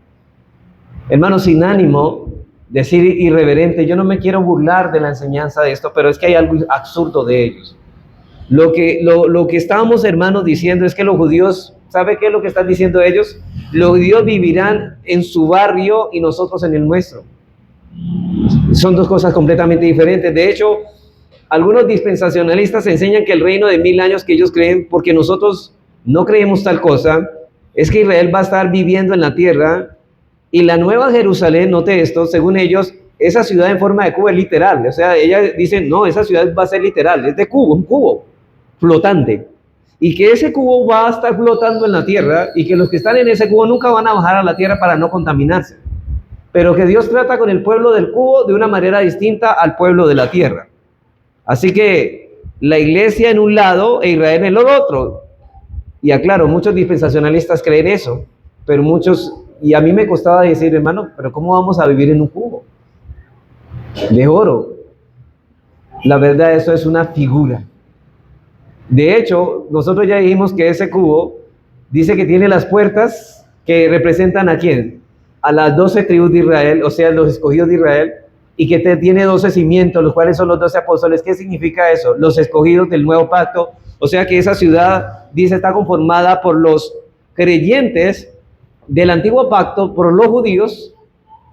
Hermanos, sin ánimo de ser irreverente, yo no me quiero burlar de la enseñanza de esto, pero es que hay algo absurdo de ellos. Lo que estábamos, hermanos, diciendo es que los judíos, ¿sabe qué es lo que están diciendo ellos? Los judíos vivirán en su barrio y nosotros en el nuestro. Son dos cosas completamente diferentes. De hecho, algunos dispensacionalistas enseñan que el reino de 1000 años que ellos creen, porque nosotros no creemos tal cosa, es que Israel va a estar viviendo en la tierra y la nueva Jerusalén, note esto, según ellos, esa ciudad en forma de cubo es literal. O sea, ellas dicen, no, esa ciudad va a ser literal, es de cubo, un cubo flotante. Y que ese cubo va a estar flotando en la tierra y que los que están en ese cubo nunca van a bajar a la tierra para no contaminarse. Pero que Dios trata con el pueblo del cubo de una manera distinta al pueblo de la tierra. Así que la iglesia en un lado e Israel en el otro. Y aclaro, muchos dispensacionalistas creen eso, pero muchos, y a mí me costaba decir, hermano, pero ¿cómo vamos a vivir en un cubo de oro? La verdad, eso es una figura. De hecho, nosotros ya dijimos que ese cubo dice que tiene las puertas que representan ¿a quién? A las 12 tribus de Israel, o sea, los escogidos de Israel, y que tiene 12 cimientos, los cuales son los 12 apóstoles. ¿Qué significa eso? Los escogidos del nuevo pacto. O sea que esa ciudad, dice, está conformada por los creyentes del antiguo pacto, por los judíos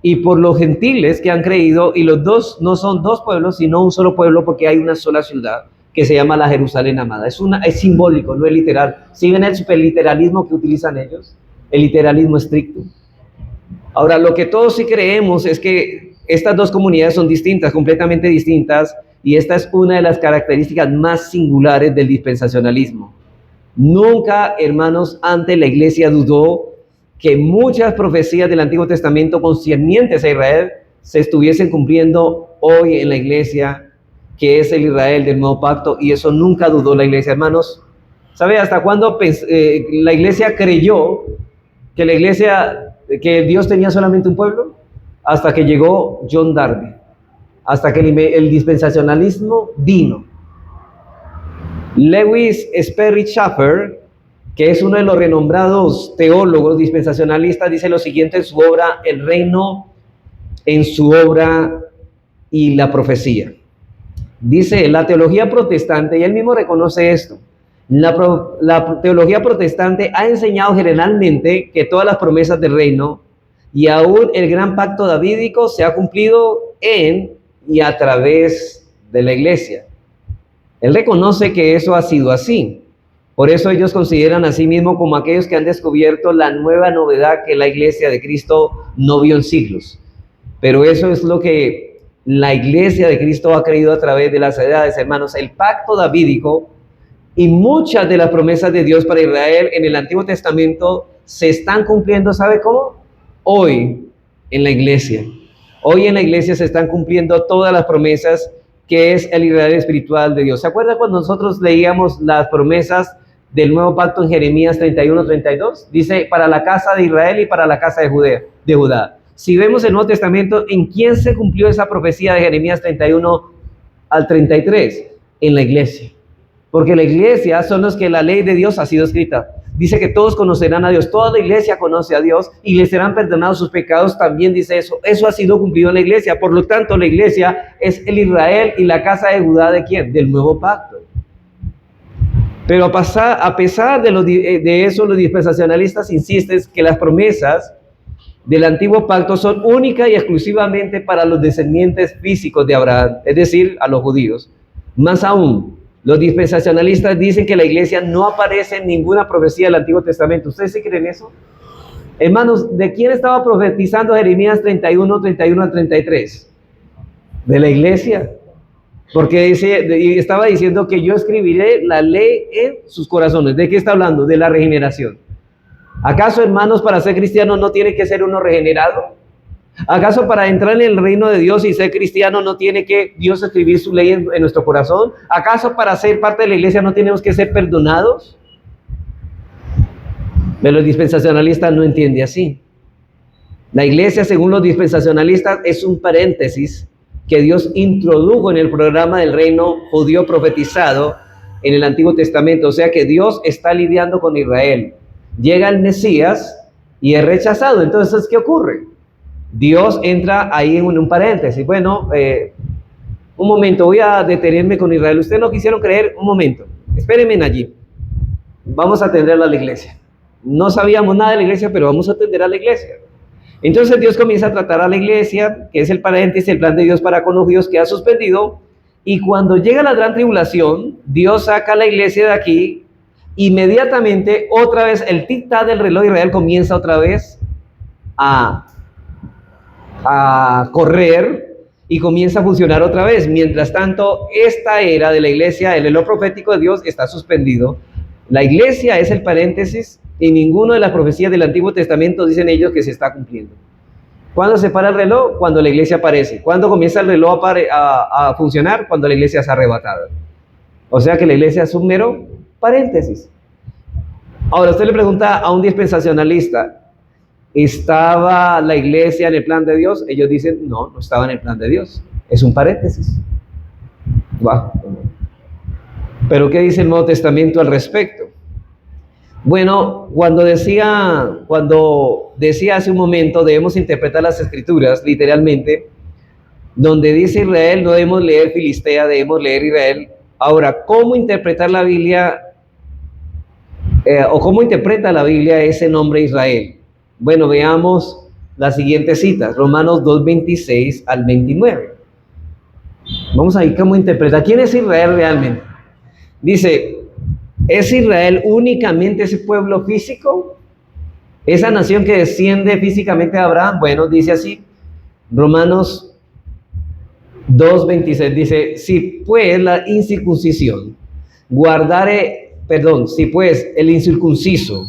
y por los gentiles que han creído, y los dos no son dos pueblos, sino un solo pueblo, porque hay una sola ciudad que se llama la Jerusalén amada. Es simbólico, no es literal. Si ven el superliteralismo que utilizan ellos, el literalismo estricto. Ahora, lo que todos sí creemos es que estas dos comunidades son distintas, completamente distintas, y esta es una de las características más singulares del dispensacionalismo. Nunca, hermanos, antes la iglesia dudó que muchas profecías del Antiguo Testamento concernientes a Israel se estuviesen cumpliendo hoy en la iglesia, que es el Israel del nuevo pacto, y eso nunca dudó la iglesia, hermanos. ¿Sabe hasta cuándo la iglesia creyó que Dios tenía solamente un pueblo? Hasta que llegó John Darby, hasta que el dispensacionalismo vino. Lewis Sperry Chafer, que es uno de los renombrados teólogos dispensacionalistas, dice lo siguiente en su obra El Reino, en su obra y la profecía. Dice, la teología protestante, y él mismo reconoce esto, la teología protestante ha enseñado generalmente que todas las promesas del reino y aún el gran pacto davídico se ha cumplido en y a través de la iglesia. Él reconoce que eso ha sido así. Por eso ellos consideran a sí mismos como aquellos que han descubierto la nueva novedad que la iglesia de Cristo no vio en siglos. Pero eso es lo que la iglesia de Cristo ha creído a través de las edades, hermanos. El pacto davídico y muchas de las promesas de Dios para Israel en el Antiguo Testamento se están cumpliendo, ¿sabe cómo? Hoy en la iglesia. Hoy en la iglesia se están cumpliendo todas las promesas que es el Israel espiritual de Dios. ¿Se acuerdan cuando nosotros leíamos las promesas del nuevo pacto en Jeremías 31-32? Dice, para la casa de Israel y para la casa de Judá. Si vemos el Nuevo Testamento, ¿en quién se cumplió esa profecía de Jeremías 31 al 33? En la iglesia. Porque la iglesia son los que la ley de Dios ha sido escrita. Dice que todos conocerán a Dios. Toda la iglesia conoce a Dios y les serán perdonados sus pecados. También dice eso. Eso ha sido cumplido en la iglesia. Por lo tanto, la iglesia es el Israel y la casa de Judá, ¿de quién? Del nuevo pacto. Pero a pesar de eso, los dispensacionalistas insisten que las promesas del antiguo pacto son únicas y exclusivamente para los descendientes físicos de Abraham, es decir, a los judíos. Más aún, los dispensacionalistas dicen que la iglesia no aparece en ninguna profecía del Antiguo Testamento. ¿Ustedes sí creen eso? Hermanos, ¿de quién estaba profetizando Jeremías 31 al 33? De la iglesia. Porque estaba diciendo que yo escribiré la ley en sus corazones. ¿De qué está hablando? De la regeneración. ¿Acaso, hermanos, para ser cristiano no tiene que ser uno regenerado? ¿Acaso para entrar en el reino de Dios y ser cristiano no tiene que Dios escribir su ley en nuestro corazón? ¿Acaso para ser parte de la iglesia no tenemos que ser perdonados? Pero los dispensacionalistas no entienden así. La iglesia, según los dispensacionalistas, es un paréntesis que Dios introdujo en el programa del reino judío profetizado en el Antiguo Testamento. O sea que Dios está lidiando con Israel. Llega el Mesías y es rechazado. Entonces, ¿qué ocurre? Dios entra ahí en un paréntesis. Bueno, un momento, voy a detenerme con Israel. Ustedes no quisieron creer, un momento. Espérenme allí. Vamos a atender a la iglesia. No sabíamos nada de la iglesia, pero vamos a atender a la iglesia. Entonces Dios comienza a tratar a la iglesia, que es el paréntesis, el plan de Dios para con los judíos que ha suspendido. Y cuando llega la gran tribulación, Dios saca a la iglesia de aquí inmediatamente otra vez el tic-tac del reloj de Israel comienza otra vez a, a correr y comienza a funcionar otra vez. Mientras tanto, esta era de la iglesia, el reloj profético de Dios está suspendido. La iglesia es el paréntesis y ninguna de las profecías del Antiguo Testamento dicen ellos que se está cumpliendo. ¿Cuándo se para el reloj? Cuando la iglesia aparece. ¿Cuándo comienza el reloj a funcionar? Cuando la iglesia es arrebatada. O sea que la iglesia es un mero paréntesis. Ahora usted le pregunta a un dispensacionalista, ¿estaba la iglesia en el plan de Dios? Ellos dicen, no, no estaba en el plan de Dios. Es un paréntesis. Wow. Pero ¿qué dice el Nuevo Testamento al respecto? Bueno, cuando decía hace un momento, debemos interpretar las Escrituras literalmente, donde dice Israel, no debemos leer Filistea, debemos leer Israel. Ahora, ¿cómo interpretar la Biblia o cómo interpreta la Biblia ese nombre Israel? Bueno, veamos las siguientes citas, Romanos 2:26 al 29. Vamos a ver cómo interpreta. ¿Quién es Israel realmente? Dice, ¿es Israel únicamente ese pueblo físico? ¿Esa nación que desciende físicamente de Abraham? Bueno, dice así, Romanos 2:26, dice, si pues la incircuncisión si pues el incircunciso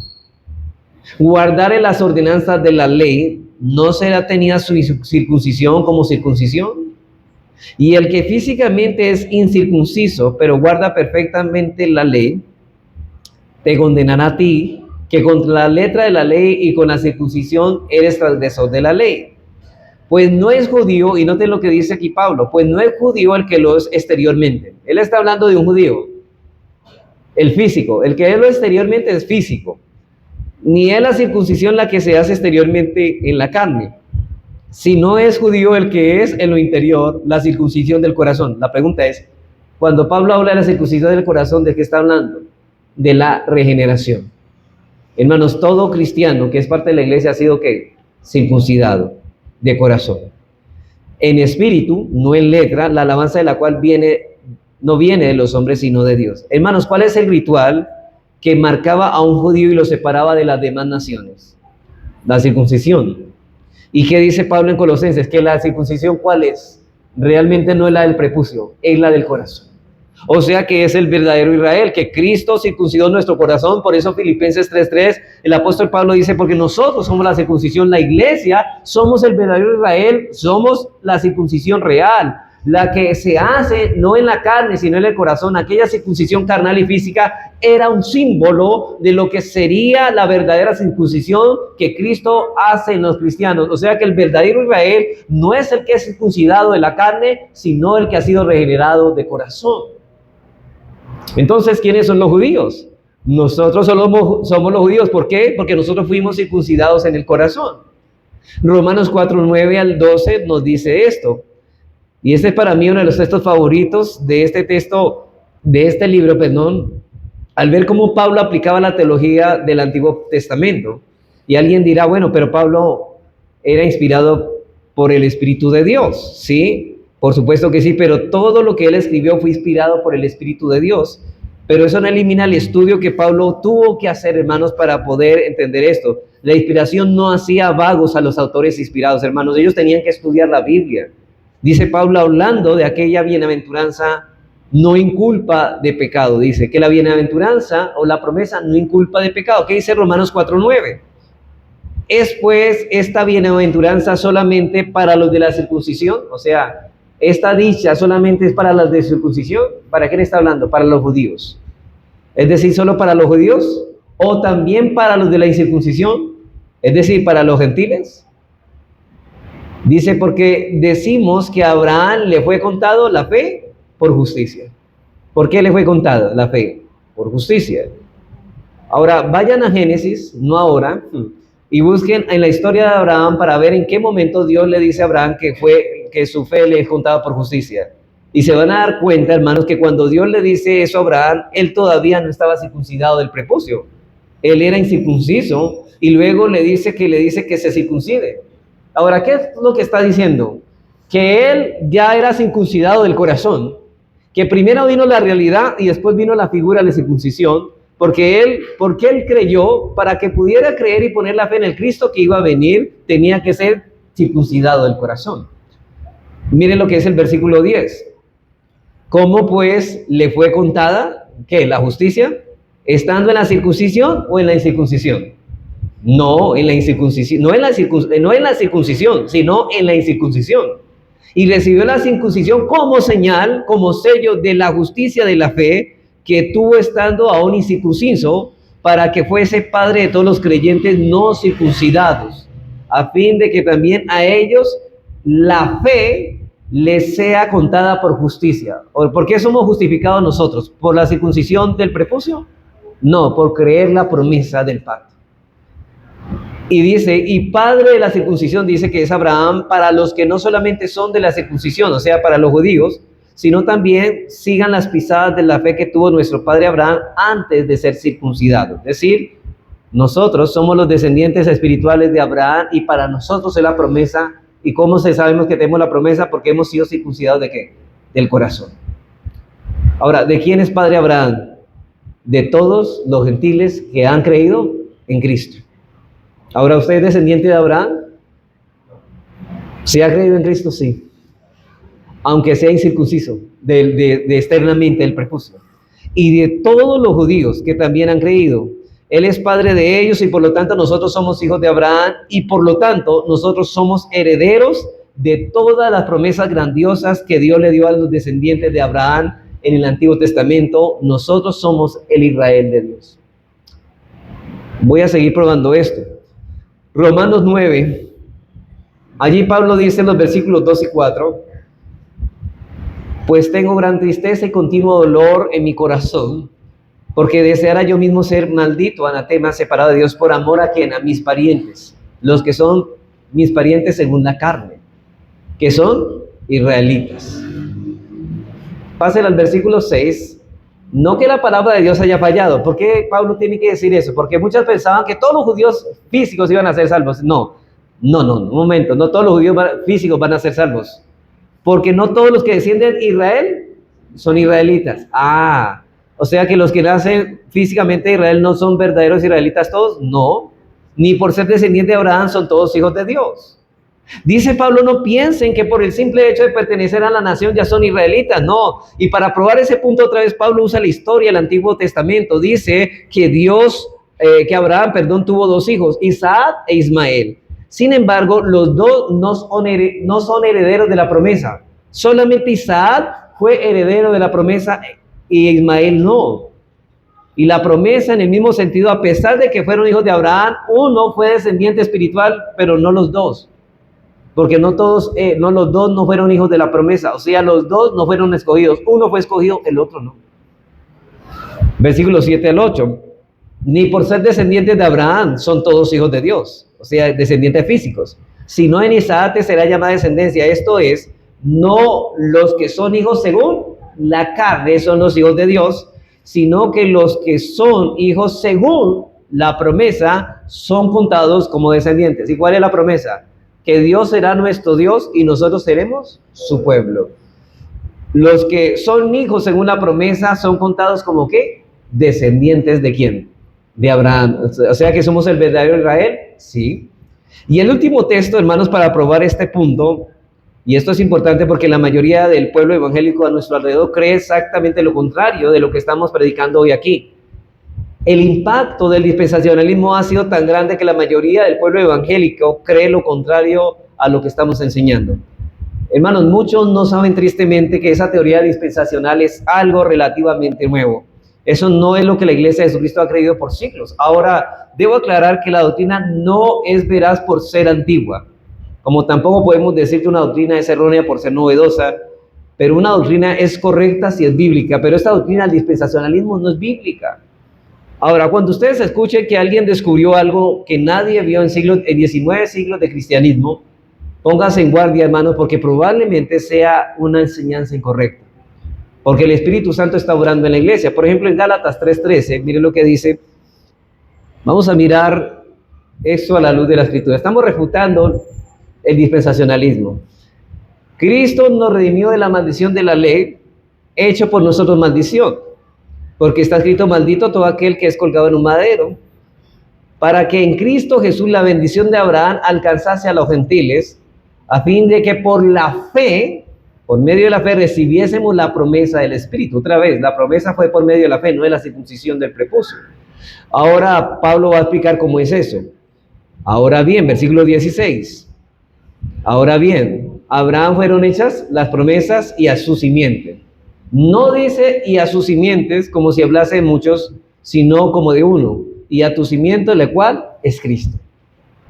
guardare las ordenanzas de la ley, ¿no será tenida su circuncisión como circuncisión? Y el que físicamente es incircunciso, pero guarda perfectamente la ley, te condenará a ti, que contra la letra de la ley y con la circuncisión eres transgresor de la ley. Pues no es judío, y noten lo que dice aquí Pablo, pues no es judío el que lo es exteriormente. Él está hablando de un judío, el físico, el que es lo exteriormente es físico. Ni es la circuncisión la que se hace exteriormente en la carne, sino es judío el que es en lo interior, la circuncisión del corazón. La pregunta es, cuando Pablo habla de la circuncisión del corazón, ¿de qué está hablando? De la regeneración. Hermanos, todo cristiano que es parte de la iglesia ha sido ¿qué? Circuncidado de corazón. En espíritu, no en letra, la alabanza de la cual no viene de los hombres, sino de Dios. Hermanos, ¿cuál es el ritual que marcaba a un judío y lo separaba de las demás naciones? La circuncisión. ¿Y qué dice Pablo en Colosenses? Que la circuncisión, ¿cuál es? Realmente no es la del prepucio, es la del corazón. O sea que es el verdadero Israel, que Cristo circuncidó nuestro corazón. Por eso Filipenses 3:3, el apóstol Pablo dice, porque nosotros somos la circuncisión, la iglesia, somos el verdadero Israel, somos la circuncisión real, la que se hace no en la carne, sino en el corazón. Aquella circuncisión carnal y física era un símbolo de lo que sería la verdadera circuncisión que Cristo hace en los cristianos. O sea que el verdadero Israel no es el que es circuncidado de la carne, sino el que ha sido regenerado de corazón. Entonces, ¿quiénes son los judíos? Nosotros somos los judíos. ¿Por qué? Porque nosotros fuimos circuncidados en el corazón. Romanos 4:9 al 12 nos dice esto. Y este es para mí uno de los textos favoritos de este libro, al ver cómo Pablo aplicaba la teología del Antiguo Testamento. Y alguien dirá, bueno, pero Pablo era inspirado por el Espíritu de Dios, ¿sí? Por supuesto que sí, pero todo lo que él escribió fue inspirado por el Espíritu de Dios. Pero eso no elimina el estudio que Pablo tuvo que hacer, hermanos, para poder entender esto. La inspiración no hacía vagos a los autores inspirados, hermanos. Ellos tenían que estudiar la Biblia. Dice Pablo hablando de aquella bienaventuranza no inculpa de pecado. Dice que la bienaventuranza o la promesa no inculpa de pecado. ¿Qué dice Romanos 4:9? ¿Es pues esta bienaventuranza solamente para los de la circuncisión? O sea, esta dicha solamente es para los de circuncisión. ¿Para quién está hablando? Para los judíos. Es decir, solo para los judíos o también para los de la incircuncisión. Es decir, para los gentiles. Dice, porque decimos que a Abraham le fue contado la fe por justicia. ¿Por qué le fue contada la fe? Por justicia. Ahora, vayan a Génesis, no ahora, y busquen en la historia de Abraham para ver en qué momento Dios le dice a Abraham que su fe le es contada por justicia. Y se van a dar cuenta, hermanos, que cuando Dios le dice eso a Abraham, él todavía no estaba circuncidado del prepucio. Él era incircunciso y luego le dice que se circuncide. Ahora, ¿qué es lo que está diciendo? Que él ya era circuncidado del corazón, que primero vino la realidad y después vino la figura de la circuncisión, Porque él creyó, para que pudiera creer y poner la fe en el Cristo que iba a venir, tenía que ser circuncidado del corazón. Miren lo que es el versículo 10. ¿Cómo pues le fue contada? ¿Qué? ¿La justicia? ¿Estando en la circuncisión o en la incircuncisión? No, en la incircuncisión, no en la circuncisión, sino en la incircuncisión. Y recibió la circuncisión como señal, como sello de la justicia de la fe que tuvo estando aún incircunciso, para que fuese padre de todos los creyentes no circuncidados, a fin de que también a ellos la fe les sea contada por justicia. ¿Por qué somos justificados nosotros? ¿Por la circuncisión del prepucio? No, por creer la promesa del pacto. Y dice, y padre de la circuncisión, dice que es Abraham para los que no solamente son de la circuncisión, o sea, para los judíos, sino también sigan las pisadas de la fe que tuvo nuestro padre Abraham antes de ser circuncidado. Es decir, nosotros somos los descendientes espirituales de Abraham y para nosotros es la promesa. ¿Y cómo sabemos que tenemos la promesa? Porque hemos sido circuncidados ¿de qué? Del corazón. Ahora, ¿de quién es padre Abraham? De todos los gentiles que han creído en Cristo. Ahora, ¿usted es descendiente de Abraham? ¿Se ha creído en Cristo? Sí. Aunque sea incircunciso, de externamente el prepucio. Y de todos los judíos que también han creído, Él es padre de ellos y por lo tanto nosotros somos hijos de Abraham y por lo tanto nosotros somos herederos de todas las promesas grandiosas que Dios le dio a los descendientes de Abraham en el Antiguo Testamento. Nosotros somos el Israel de Dios. Voy a seguir probando esto. Romanos 9, allí Pablo dice en los versículos 2 y 4, pues tengo gran tristeza y continuo dolor en mi corazón, porque deseara yo mismo ser maldito, anatema, separado de Dios por amor a ¿quién? A mis parientes, los que son mis parientes según la carne, que son israelitas. Pásenle al versículo 6. No que la palabra de Dios haya fallado. ¿Por qué Pablo tiene que decir eso? Porque muchos pensaban que todos los judíos físicos iban a ser salvos. No, un momento, no todos los judíos físicos van a ser salvos. Porque no todos los que descienden de Israel son israelitas. O sea que los que nacen físicamente de Israel no son verdaderos israelitas todos. No, ni por ser descendiente de Abraham son todos hijos de Dios. Dice Pablo, no piensen que por el simple hecho de pertenecer a la nación ya son israelitas, no. Y para probar ese punto otra vez Pablo usa la historia del Antiguo Testamento. Dice que Abraham tuvo dos hijos, Isaac e Ismael. Sin embargo, los dos no son herederos de la promesa. Solamente Isaac fue heredero de la promesa y Ismael no. Y la promesa en el mismo sentido, a pesar de que fueron hijos de Abraham, uno fue descendiente espiritual, pero no los dos. Porque los dos no fueron hijos de la promesa, o sea, los dos no fueron escogidos, uno fue escogido, el otro no. Versículos 7 al 8, ni por ser descendientes de Abraham son todos hijos de Dios, o sea, descendientes físicos, sino en Isaac será llamada descendencia, esto es, no los que son hijos según la carne son los hijos de Dios, sino que los que son hijos según la promesa son contados como descendientes. ¿Y cuál es la promesa? Que Dios será nuestro Dios y nosotros seremos su pueblo. Los que son hijos según la promesa son contados como ¿qué? Descendientes de ¿quién? De Abraham. O sea que somos el verdadero Israel, sí. Y el último texto, hermanos, para probar este punto, y esto es importante porque la mayoría del pueblo evangélico a nuestro alrededor cree exactamente lo contrario de lo que estamos predicando hoy aquí. El impacto del dispensacionalismo ha sido tan grande que la mayoría del pueblo evangélico cree lo contrario a lo que estamos enseñando. Hermanos, muchos no saben tristemente que esa teoría dispensacional es algo relativamente nuevo. Eso no es lo que la Iglesia de Jesucristo ha creído por siglos. Ahora, debo aclarar que la doctrina no es veraz por ser antigua, como tampoco podemos decir que una doctrina es errónea por ser novedosa, pero una doctrina es correcta si es bíblica, pero esta doctrina del dispensacionalismo no es bíblica. Ahora, cuando ustedes escuchen que alguien descubrió algo que nadie vio en 19 siglos de cristianismo, pónganse en guardia, hermanos, porque probablemente sea una enseñanza incorrecta. Porque el Espíritu Santo está obrando en la iglesia. Por ejemplo, en Gálatas 3:13, miren lo que dice. Vamos a mirar esto a la luz de la Escritura. Estamos refutando el dispensacionalismo. Cristo nos redimió de la maldición de la ley, hecho por nosotros maldición. porque está escrito: maldito todo aquel que es colgado en un madero, para que en Cristo Jesús la bendición de Abraham alcanzase a los gentiles, a fin de que por la fe, por medio de la fe, recibiésemos la promesa del Espíritu. Otra vez, la promesa fue por medio de la fe, no de la circuncisión del prepucio. Ahora Pablo va a explicar cómo es eso. Ahora bien, versículo 16. Ahora bien, a Abraham fueron hechas las promesas y a su simiente. No dice y a sus simientes como si hablase de muchos, sino como de uno, y a tu simiente, el cual es Cristo.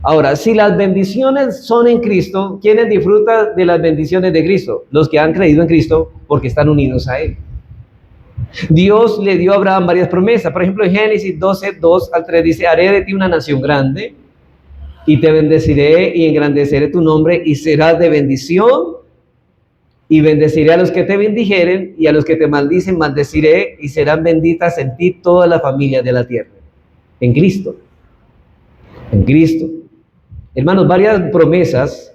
Ahora, si las bendiciones son en Cristo, ¿quiénes disfrutan de las bendiciones de Cristo? Los que han creído en Cristo porque están unidos a Él. Dios le dio a Abraham varias promesas. Por ejemplo, en Génesis 12, 2 al 3 dice: haré de ti una nación grande, y te bendeciré y engrandeceré tu nombre, y serás de bendición, y bendeciré a los que te bendijeren, y a los que te maldicen maldeciré, y serán benditas en ti todas las familias de la tierra. En Cristo. En Cristo. Hermanos, varias promesas,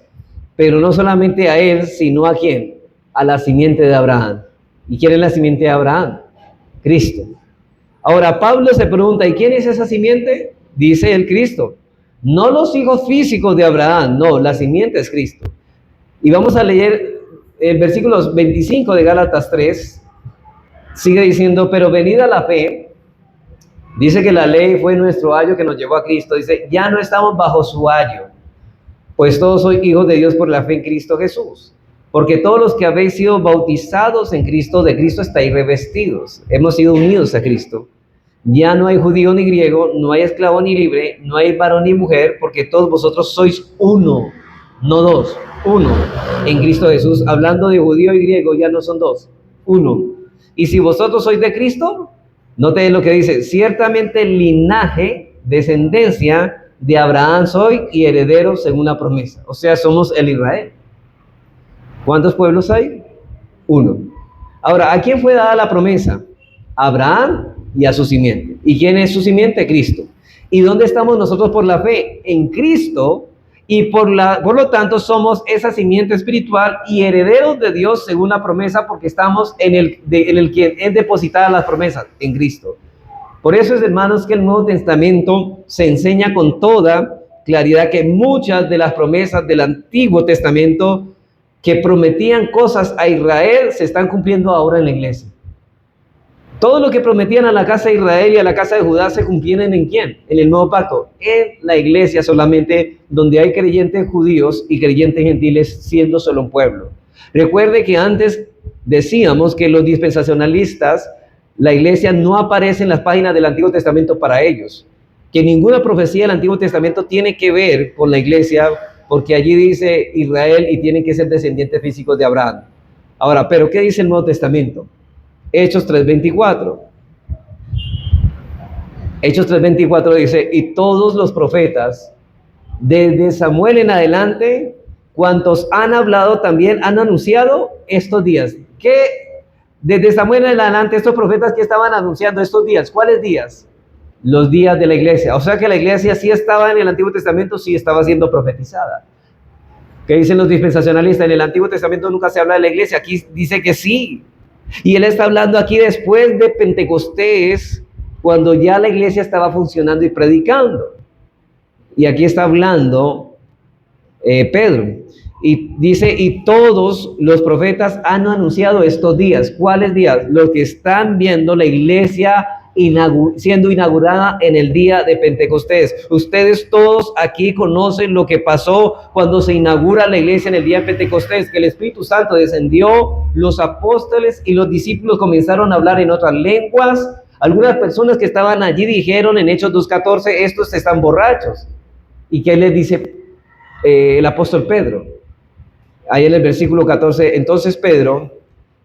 pero no solamente a él, sino a quién, a la simiente de Abraham. ¿Y quién es la simiente de Abraham? Cristo. Ahora Pablo se pregunta: ¿y quién es esa simiente? Dice el Cristo. No los hijos físicos de Abraham, no, la simiente es Cristo. Y vamos a leer el versículo 25 de Gálatas 3. Sigue diciendo: pero venida la fe. Dice que la ley fue nuestro ayo que nos llevó a Cristo. Dice: ya no estamos bajo su ayo, pues todos sois hijos de Dios por la fe en Cristo Jesús. Porque todos los que habéis sido bautizados en Cristo, de Cristo estáis revestidos. Hemos sido unidos a Cristo. Ya no hay judío ni griego, no hay esclavo ni libre, no hay varón ni mujer, porque todos vosotros sois uno, no dos, uno en Cristo Jesús. Hablando de judío y griego, ya no son dos, uno. Y si vosotros sois de Cristo, note lo que dice: ciertamente linaje, descendencia de Abraham soy, y heredero según la promesa. O sea, somos el Israel. ¿Cuántos pueblos hay? Uno. Ahora, ¿a quién fue dada la promesa? A Abraham y a su simiente. ¿Y quién es su simiente? Cristo. ¿Y dónde estamos nosotros por la fe? En Cristo, y por lo tanto somos esa simiente espiritual y herederos de Dios según la promesa, porque estamos en el quien es depositada las promesas, en Cristo. Por eso es, hermanos, que el Nuevo Testamento se enseña con toda claridad que muchas de las promesas del Antiguo Testamento que prometían cosas a Israel se están cumpliendo ahora en la iglesia. Todo lo que prometían a la casa de Israel y a la casa de Judá se cumplían ¿en quién? En el nuevo pacto, en la iglesia solamente, donde hay creyentes judíos y creyentes gentiles, siendo solo un pueblo. Recuerde que antes decíamos que los dispensacionalistas, la iglesia no aparece en las páginas del Antiguo Testamento para ellos, que ninguna profecía del Antiguo Testamento tiene que ver con la iglesia, porque allí dice Israel y tienen que ser descendientes físicos de Abraham. Ahora, ¿pero qué dice el Nuevo Testamento? Hechos 3:24. Hechos 3:24 dice: y todos los profetas, desde Samuel en adelante, cuantos han hablado también han anunciado estos días. ¿Qué? Desde Samuel en adelante, estos profetas que estaban anunciando estos días, ¿cuáles días? Los días de la iglesia. O sea que la iglesia sí estaba en el Antiguo Testamento, sí estaba siendo profetizada. ¿Qué dicen los dispensacionalistas? En el Antiguo Testamento nunca se habla de la iglesia, aquí dice que sí. Y él está hablando aquí después de Pentecostés, cuando ya la iglesia estaba funcionando y predicando. Y aquí está hablando Pedro. Y dice: y todos los profetas han anunciado estos días. ¿Cuáles días? Los que están viendo la iglesia siendo inaugurada en el día de Pentecostés. Ustedes todos aquí conocen lo que pasó cuando se inaugura la iglesia en el día de Pentecostés, que el Espíritu Santo descendió, los apóstoles y los discípulos comenzaron a hablar en otras lenguas. Algunas personas que estaban allí dijeron en Hechos 2:14: estos están borrachos. ¿Y qué les dice el apóstol Pedro? Ahí en el versículo 14: entonces Pedro,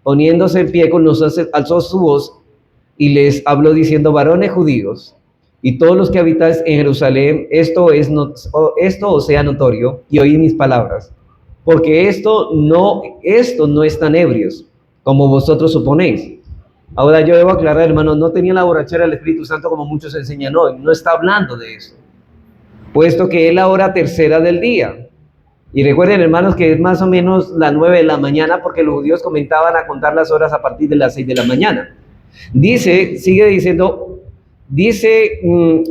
poniéndose en pie con nosotros, alzó su voz y les habló diciendo: varones judíos y todos los que habitáis en Jerusalén, esto os sea notorio, y oíd mis palabras, porque esto no están ebrios, como vosotros suponéis. Ahora yo debo aclarar, hermanos, no tenía la borrachera del Espíritu Santo como muchos enseñan hoy, no está hablando de eso, puesto que es la hora tercera del día. Y recuerden, hermanos, que es más o menos las 9 de la mañana, porque los judíos comenzaban a contar las horas a partir de las 6 de la mañana. Dice, sigue diciendo, dice,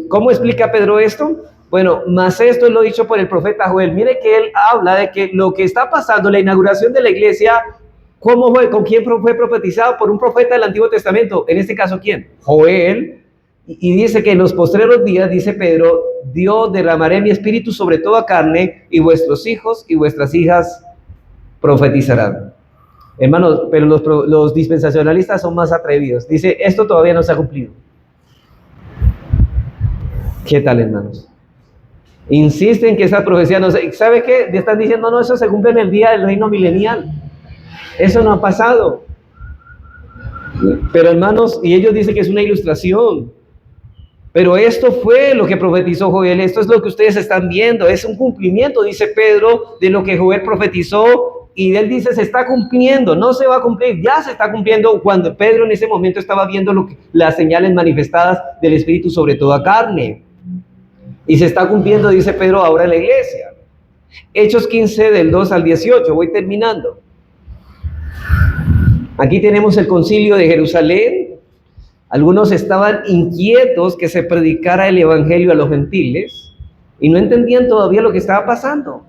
¿cómo explica Pedro esto? Bueno, más esto es lo dicho por el profeta Joel. Mire que él habla de que lo que está pasando, la inauguración de la iglesia, ¿cómo fue? ¿Con quién fue profetizado? Por un profeta del Antiguo Testamento. En este caso, ¿quién? Joel. Y dice que en los postreros días, dice Pedro, Dios derramaré mi espíritu sobre toda carne, y vuestros hijos y vuestras hijas profetizarán. Hermanos, pero los dispensacionalistas son más atrevidos. Dice, esto todavía no se ha cumplido. ¿Qué tal, hermanos? Insisten que esa profecía no se... ¿Sabe qué? Le están diciendo, no, eso se cumple en el día del reino milenial. Eso no ha pasado. Pero, hermanos, y ellos dicen que es una ilustración. Pero esto fue lo que profetizó Joel, esto es lo que ustedes están viendo, es un cumplimiento, dice Pedro, de lo que Joel profetizó, y él dice, se está cumpliendo, no se va a cumplir, ya se está cumpliendo, cuando Pedro en ese momento estaba viendo las señales manifestadas del Espíritu sobre toda carne, y se está cumpliendo, dice Pedro, ahora en la iglesia. Hechos 15, del 2 al 18, voy terminando. Aquí tenemos el concilio de Jerusalén. Algunos estaban inquietos que se predicara el evangelio a los gentiles y no entendían todavía lo que estaba pasando.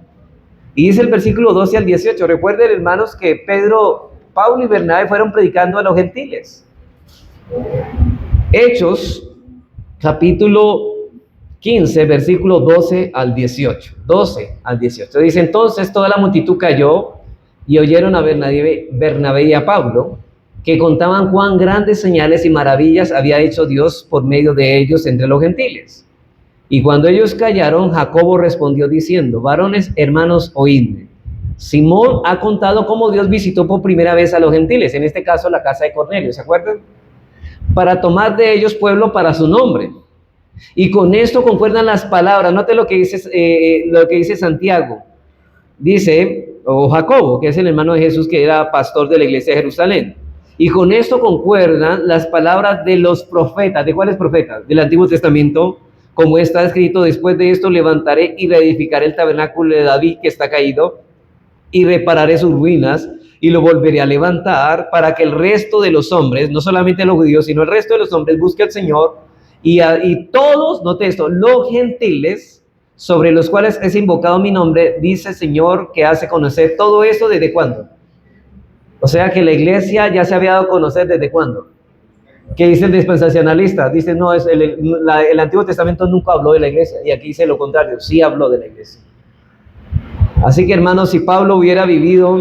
Y dice el versículo 12 al 18, recuerden, hermanos, que Pedro, Pablo y Bernabé fueron predicando a los gentiles. Hechos, capítulo 15, versículo 12 al 18. 12 al 18. Dice, entonces toda la multitud cayó y oyeron a Bernabé y a Pablo, que contaban cuán grandes señales y maravillas había hecho Dios por medio de ellos entre los gentiles. Y cuando ellos callaron, Jacobo respondió diciendo, varones, hermanos, oídme. Simón ha contado cómo Dios visitó por primera vez a los gentiles, en este caso la casa de Cornelio, ¿se acuerdan? Para tomar de ellos pueblo para su nombre. Y con esto concuerdan las palabras, note lo que dice Santiago. Dice, o Jacobo, que es el hermano de Jesús, que era pastor de la iglesia de Jerusalén. Y con esto concuerdan las palabras de los profetas. ¿De cuáles profetas? Del Antiguo Testamento. Como está escrito, después de esto levantaré y reedificaré el tabernáculo de David que está caído y repararé sus ruinas y lo volveré a levantar para que el resto de los hombres, no solamente los judíos, sino el resto de los hombres, busque al Señor y todos, note esto, los gentiles sobre los cuales es invocado mi nombre, dice el Señor que hace conocer todo eso ¿desde cuándo? O sea que la iglesia ya se había dado a conocer ¿desde cuándo? ¿Qué dice el dispensacionalista? Dice, no, el Antiguo Testamento nunca habló de la iglesia, y aquí dice lo contrario, sí habló de la iglesia. Así que, hermanos, si Pablo hubiera vivido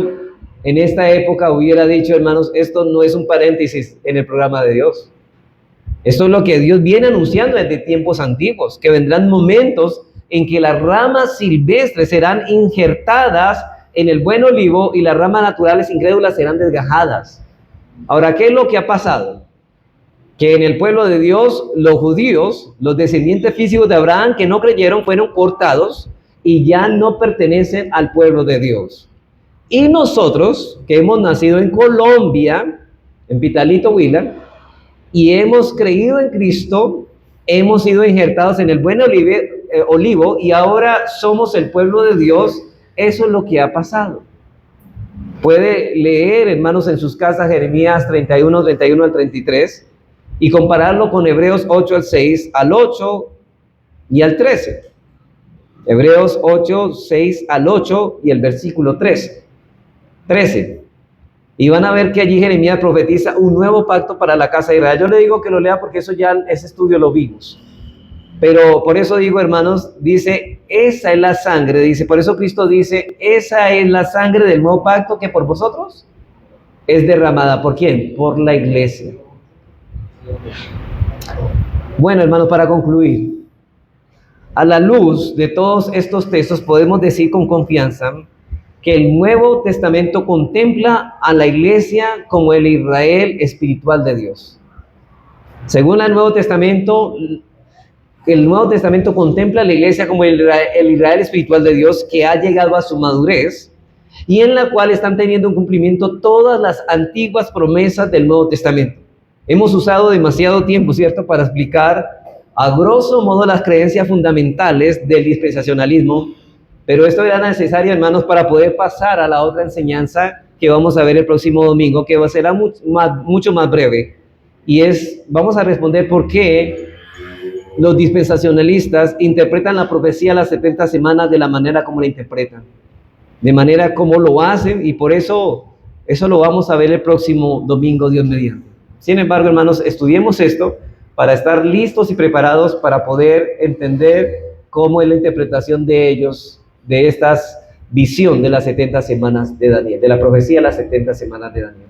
en esta época, hubiera dicho, hermanos, esto no es un paréntesis en el programa de Dios. Esto es lo que Dios viene anunciando desde tiempos antiguos, que vendrán momentos en que las ramas silvestres serán injertadas en el buen olivo y las ramas naturales incrédulas serán desgajadas. Ahora, ¿qué es lo que ha pasado? Que en el pueblo de Dios, los judíos, los descendientes físicos de Abraham que no creyeron, fueron cortados y ya no pertenecen al pueblo de Dios. Y nosotros, que hemos nacido en Colombia, en Pitalito, Huila, y hemos creído en Cristo, hemos sido injertados en el buen olivo y ahora somos el pueblo de Dios. Eso es lo que ha pasado. Puede leer, hermanos, en sus casas Jeremías 31 al 33 y compararlo con Hebreos 8 al 6, al 8 y al 13. Hebreos 8, 6 al 8 y el versículo 13. Y van a ver que allí Jeremías profetiza un nuevo pacto para la casa de Israel. Yo le digo que lo lea porque eso ya, ese estudio lo vimos. Pero por eso digo, hermanos, dice, esa es la sangre, dice, por eso Cristo dice, esa es la sangre del nuevo pacto que por vosotros es derramada. ¿Por quién? Por la iglesia. Bueno, hermanos, para concluir, a la luz de todos estos textos podemos decir con confianza que el Nuevo Testamento contempla a la iglesia como el Israel espiritual de Dios. Según el Nuevo Testamento contempla a la iglesia como el Israel espiritual de Dios que ha llegado a su madurez y en la cual están teniendo un cumplimiento todas las antiguas promesas del Nuevo Testamento. Hemos usado demasiado tiempo, ¿cierto?, para explicar a grosso modo las creencias fundamentales del dispensacionalismo, pero esto era necesario, hermanos, para poder pasar a la otra enseñanza que vamos a ver el próximo domingo, que va a ser mucho más breve. y vamos a responder por qué los dispensacionalistas interpretan la profecía de las 70 semanas de la manera como la interpretan, de manera como lo hacen, y por eso lo vamos a ver el próximo domingo, Dios mediante. Sin embargo, hermanos, estudiemos esto para estar listos y preparados para poder entender cómo es la interpretación de ellos de esta visión de las 70 semanas de Daniel, de la profecía de las 70 semanas de Daniel.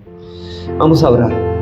Vamos a orar.